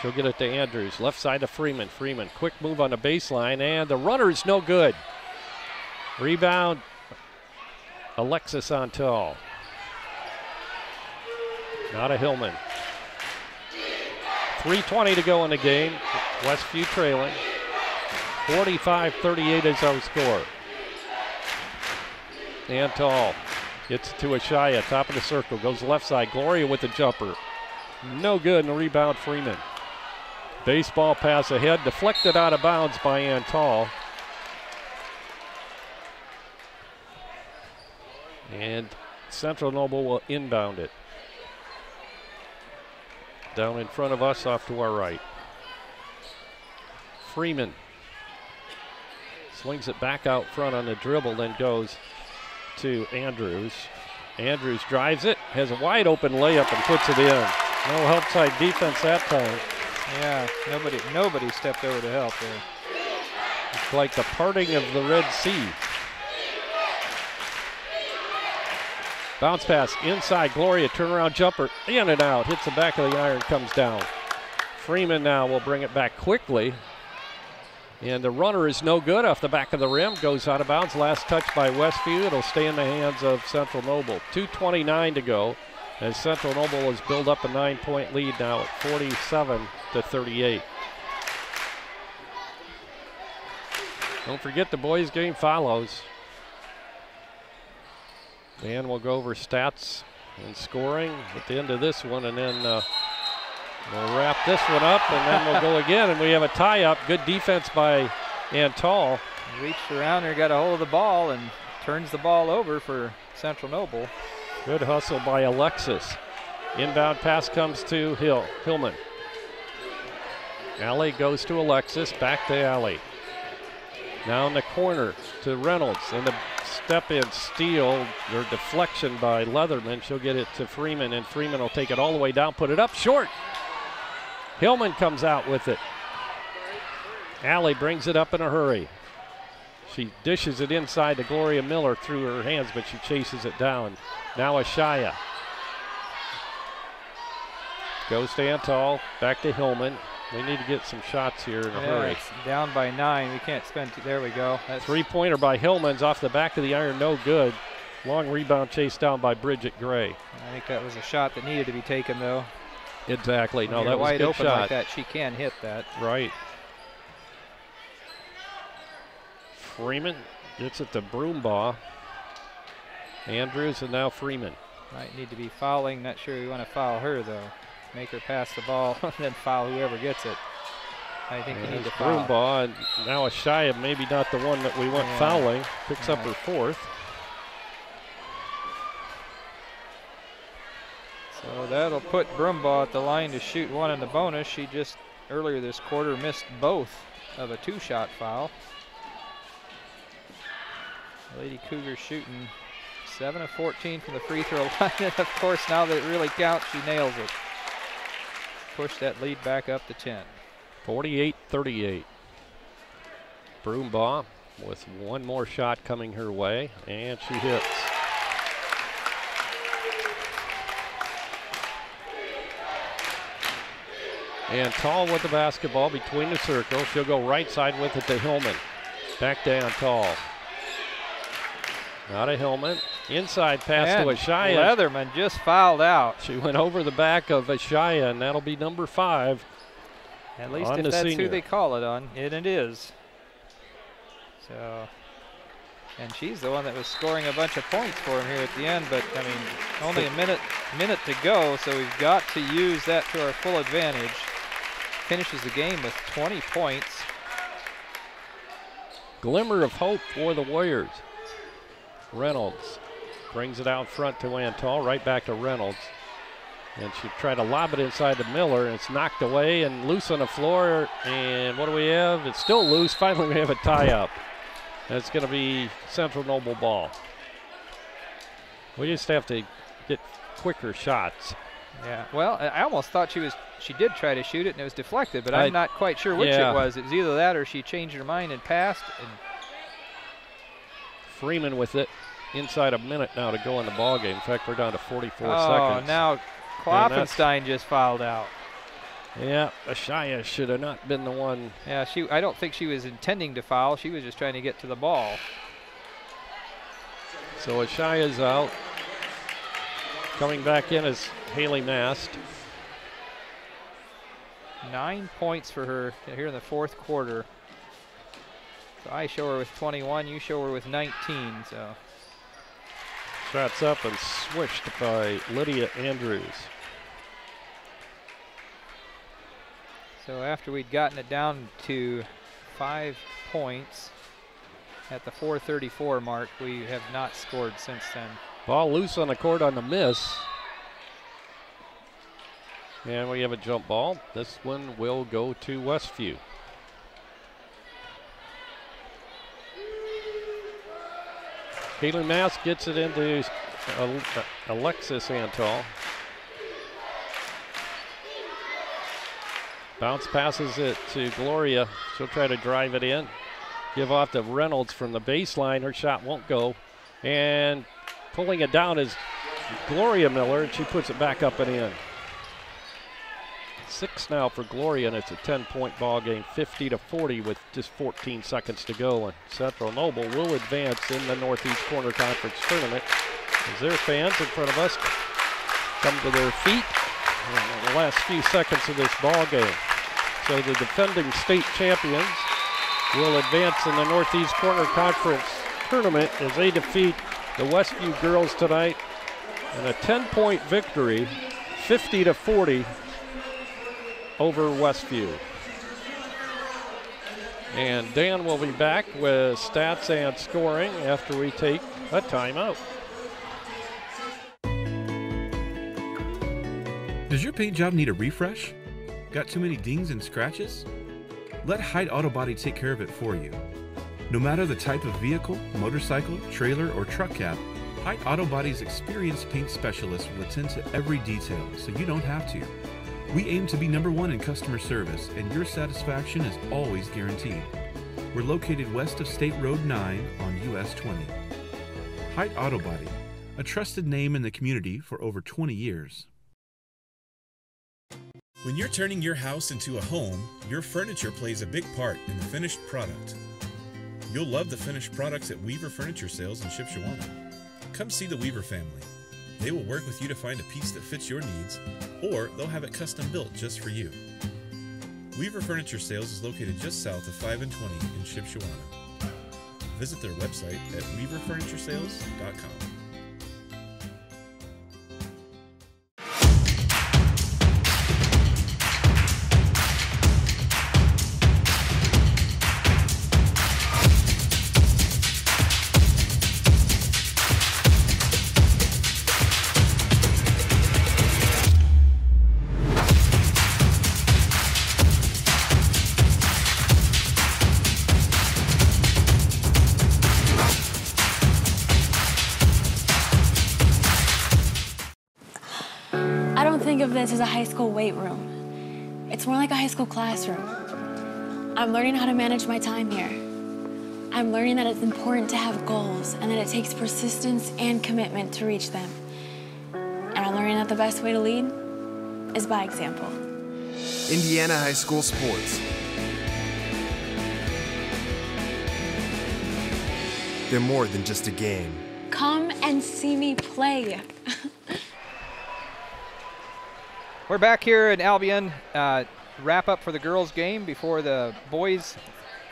She'll get it to Andrews. Left side to Freeman. Freeman, quick move on the baseline, and the runner is no good. Rebound, Alexis on tall. Not a Hillman. 3:20 to go in the game. Westview trailing. 45-38 is our score. Antal gets it to Ashaya, top of the circle, goes left side. Gloria with the jumper. No good, and the rebound Freeman. Baseball pass ahead, deflected out of bounds by Antal. And Central Noble will inbound it. Down in front of us, off to our right. Freeman swings it back out front on the dribble, then goes to Andrews. Andrews drives it, has a wide open layup and puts it in. No help side defense that time. Yeah, nobody stepped over to help there. It's like the parting of the Red Sea. Bounce pass inside, Gloria, turnaround jumper, in and out, hits the back of the iron, comes down. Freeman now will bring it back quickly. And the runner is no good off the back of the rim, goes out of bounds. Last touch by Westview, it'll stay in the hands of Central Noble. 2:29 to go as Central Noble has built up a 9-point lead now at 47-38. Don't forget the boys game follows. Dan will go over stats and scoring at the end of this one, and then we'll wrap this one up, and then we'll go again, and we have a tie-up. Good defense by Antal. Reached around there, got a hold of the ball, and turns the ball over for Central Noble. Good hustle by Alexis. Inbound pass comes to Hillman. Alley goes to Alexis, back to Alley. Now in the corner to Reynolds, and the step-in steal or deflection by Leatherman. She'll get it to Freeman, and Freeman will take it all the way down, put it up short. Hillman comes out with it. Alley brings it up in a hurry. She dishes it inside to Gloria Miller through her hands, but she chases it down. Now Ashaya. Goes to Antal, back to Hillman. We need to get some shots here in a hurry. It's down by 9. We can't spend there we go. Three-pointer by Hillman's off the back of the iron, no good. Long rebound chased down by Bridget Gray. I think that was a shot that needed to be taken, though. Exactly. When no, you're that was a wide good open shot. like that, she can hit that. Right. Freeman gets it to Broombaugh. Andrews, and now Freeman. Might need to be fouling. Not sure we want to foul her, though. Make her pass the ball and then foul whoever gets it. I think you need to foul. Broombaugh, and now Ashaya, maybe not the one that we went fouling. Picks up her fourth. So that'll put Broombaugh at the line to shoot one in the bonus. She just earlier this quarter missed both of a 2-shot foul. Lady Cougars shooting 7 of 14 from the free throw line. And of course, now that it really counts, she nails it. Push that lead back up to 10. 48-38. Broombaugh with one more shot coming her way, and she hits. And Tall with the basketball between the circles. She'll go right side with it to Hillman. Back down Tall. Out of Hillman. Inside pass to Ashaya. Leatherman just fouled out. She went over the back of Ashaya, and that'll be number 5. At least if that's who they call it on, and it is. So, and she's the one that was scoring a bunch of points for him here at the end, but I mean, only a minute to go, so we've got to use that to our full advantage. Finishes the game with 20 points. Glimmer of hope for the Warriors. Reynolds brings it out front to Antal, right back to Reynolds. And she tried to lob it inside to Miller, and it's knocked away and loose on the floor. And what do we have? It's still loose. Finally, we have a tie-up. It's going to be Central Noble ball. We just have to get quicker shots. Yeah, well, I almost thought she did try to shoot it and it was deflected, but I'm not quite sure which it was. It was either that or she changed her mind and passed. And Freeman with it. Inside a minute now to go in the ball game. In fact, we're down to 44 seconds. Oh, now Klopfenstein just fouled out. Yeah, Ashaya should have not been the one. Yeah, I don't think she was intending to foul. She was just trying to get to the ball. So Ashaya's out. Coming back in is Haley Mast. 9 points for her here in the 4th quarter. So I show her with 21, you show her with 19. So shots up and swished by Lydia Andrews. So after we'd gotten it down to 5 points at the 4:34 mark, we have not scored since then. Ball loose on the court on the miss. And we have a jump ball. This one will go to Westview. Haley Mast gets it into Alexis Antal. Bounce passes it to Gloria. She'll try to drive it in. Give off to Reynolds from the baseline. Her shot won't go. And pulling it down is Gloria Miller, and she puts it back up and in. 6 now for Gloria, and it's a 10-point ball game, 50-40 with just 14 seconds to go. And Central Noble will advance in the Northeast Corner Conference Tournament as their fans in front of us come to their feet in the last few seconds of this ball game. So the defending state champions will advance in the Northeast Corner Conference Tournament as they defeat the Westview girls tonight in a 10-point victory, 50-40 over Westview. And Dan will be back with stats and scoring after we take a timeout. Does your paint job need a refresh? Got too many dings and scratches? Let Hyde Auto Body take care of it for you. No matter the type of vehicle, motorcycle, trailer, or truck cab, Hyde Auto Body's experienced paint specialists will attend to every detail so you don't have to. We aim to be #1 in customer service, and your satisfaction is always guaranteed. We're located west of State Road 9 on US 20. Hyde Auto Body, a trusted name in the community for over 20 years. When you're turning your house into a home, your furniture plays a big part in the finished product. You'll love the finished products at Weaver Furniture Sales in Shipshewana. Come see the Weaver family. They will work with you to find a piece that fits your needs, or they'll have it custom built just for you. Weaver Furniture Sales is located just south of 5 and 20 in Shipshewana. Visit their website at weaverfurnituresales.com. Think of this as a high school weight room. It's more like a high school classroom. I'm learning how to manage my time here. I'm learning that it's important to have goals and that it takes persistence and commitment to reach them. And I'm learning that the best way to lead is by example. Indiana high school sports. They're more than just a game. Come and see me play. We're back here in Albion. Wrap up for the girls game before the boys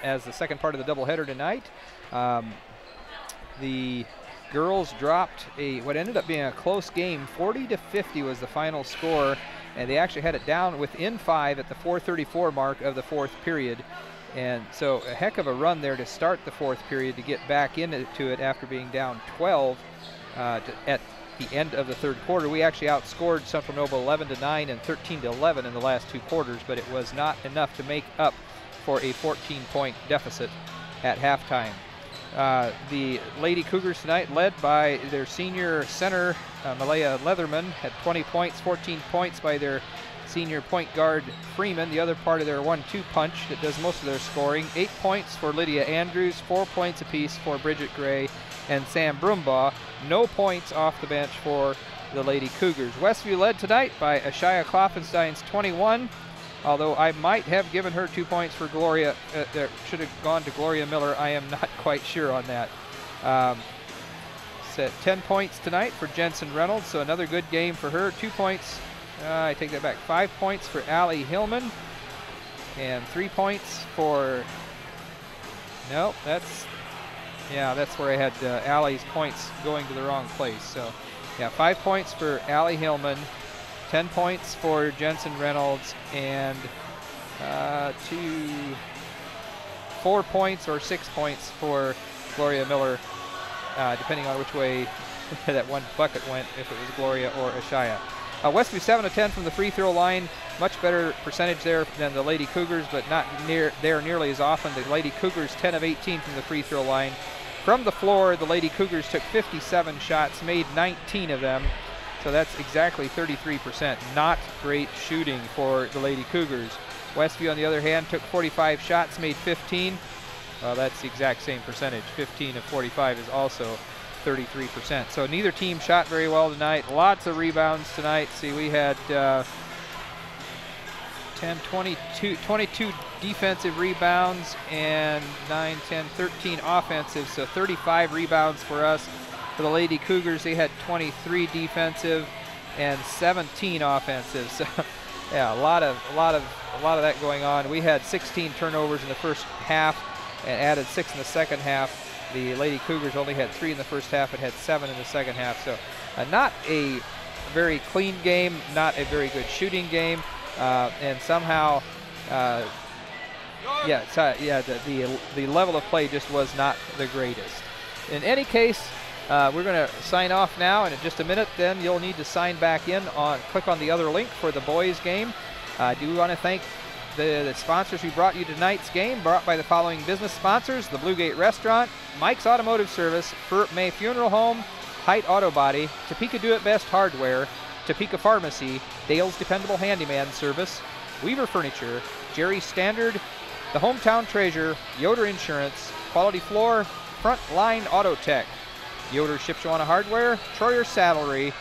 as the second part of the doubleheader tonight. The girls dropped what ended up being a close game. 40-50 was the final score, and they actually had it down within 5 at the 4:34 mark of the fourth period. And so a heck of a run there to start the fourth period to get back into it after being down 12 at the end of the third quarter. We actually outscored Central Noble 11-9 and 13-11 in the last 2 quarters, but it was not enough to make up for a 14-point deficit at halftime. The Lady Cougars tonight, led by their senior center, Malaya Leatherman, had 20 points, 14 points by their senior point guard Freeman, the other part of their 1-2 punch that does most of their scoring. 8 points for Lydia Andrews, 4 points apiece for Bridget Gray and Sam Brumbaugh. No points off the bench for the Lady Cougars. Westview led tonight by Ashaya Kloffenstein's 21, although I might have given her 2 points for Gloria, should have gone to Gloria Miller. I am not quite sure on that. Set 10 points tonight for Jensen Reynolds, so another good game for her. 2 points, I take that back, 5 points for Allie Hillman, and 3 points for, no, that's where I had Allie's points going to the wrong place. So, yeah, 5 points for Allie Hillman, 10 points for Jensen Reynolds, and 4 points or 6 points for Gloria Miller, depending on which way that one bucket went, if it was Gloria or Ashaya. Westview 7 of 10 from the free throw line. Much better percentage there than the Lady Cougars, but not nearly as often. The Lady Cougars 10 of 18 from the free throw line. From the floor, the Lady Cougars took 57 shots, made 19 of them. So that's exactly 33%. Not great shooting for the Lady Cougars. Westview, on the other hand, took 45 shots, made 15. Well, that's the exact same percentage. 15 of 45 is also 33%. So neither team shot very well tonight. Lots of rebounds tonight. See, we had 22 defensive rebounds and 9, 10, 13 offensive. So 35 rebounds for us. For the Lady Cougars, they had 23 defensive and 17 offensive. So yeah, a lot of that going on. We had 16 turnovers in the first half and added 6 in the second half. The Lady Cougars only had 3 in the first half and had 7 in the second half. So not a very clean game, not a very good shooting game, and somehow, the level of play just was not the greatest. In any case, we're going to sign off now, and in just a minute, then you'll need to sign back in. Click on the other link for the boys' game. I do want to thank the sponsors who brought you tonight's game, brought by the following business sponsors: the Blue Gate Restaurant, Mike's Automotive Service, May Funeral Home, Height Auto Body, Topeka Do-It-Best Hardware, Topeka Pharmacy, Dale's Dependable Handyman Service, Weaver Furniture, Jerry's Standard, the Hometown Treasure, Yoder Insurance, Quality Floor, Frontline Auto Tech, Yoder Shipshawana Hardware, Troyer Saddlery,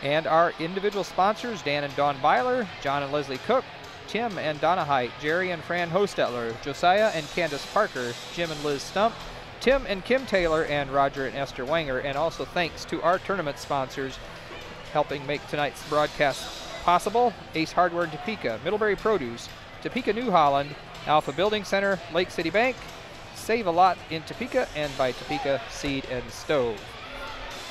and our individual sponsors: Dan and Dawn Byler, John and Leslie Cook, Tim and Donna Height, Jerry and Fran Hostetler, Josiah and Candace Parker, Jim and Liz Stump, Tim and Kim Taylor, and Roger and Esther Wanger. And also thanks to our tournament sponsors helping make tonight's broadcast possible: Ace Hardware in Topeka, Middlebury Produce, Topeka New Holland, Alpha Building Center, Lake City Bank, Save a Lot in Topeka, and by Topeka Seed and Stove.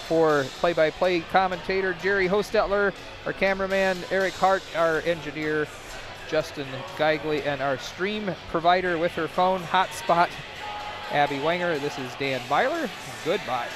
For play-by-play commentator Jerry Hostetler, our cameraman Eric Hart, our engineer Justin Geigley, and our stream provider with her phone hotspot Abby Wanger, this is Dan Byler. Goodbye.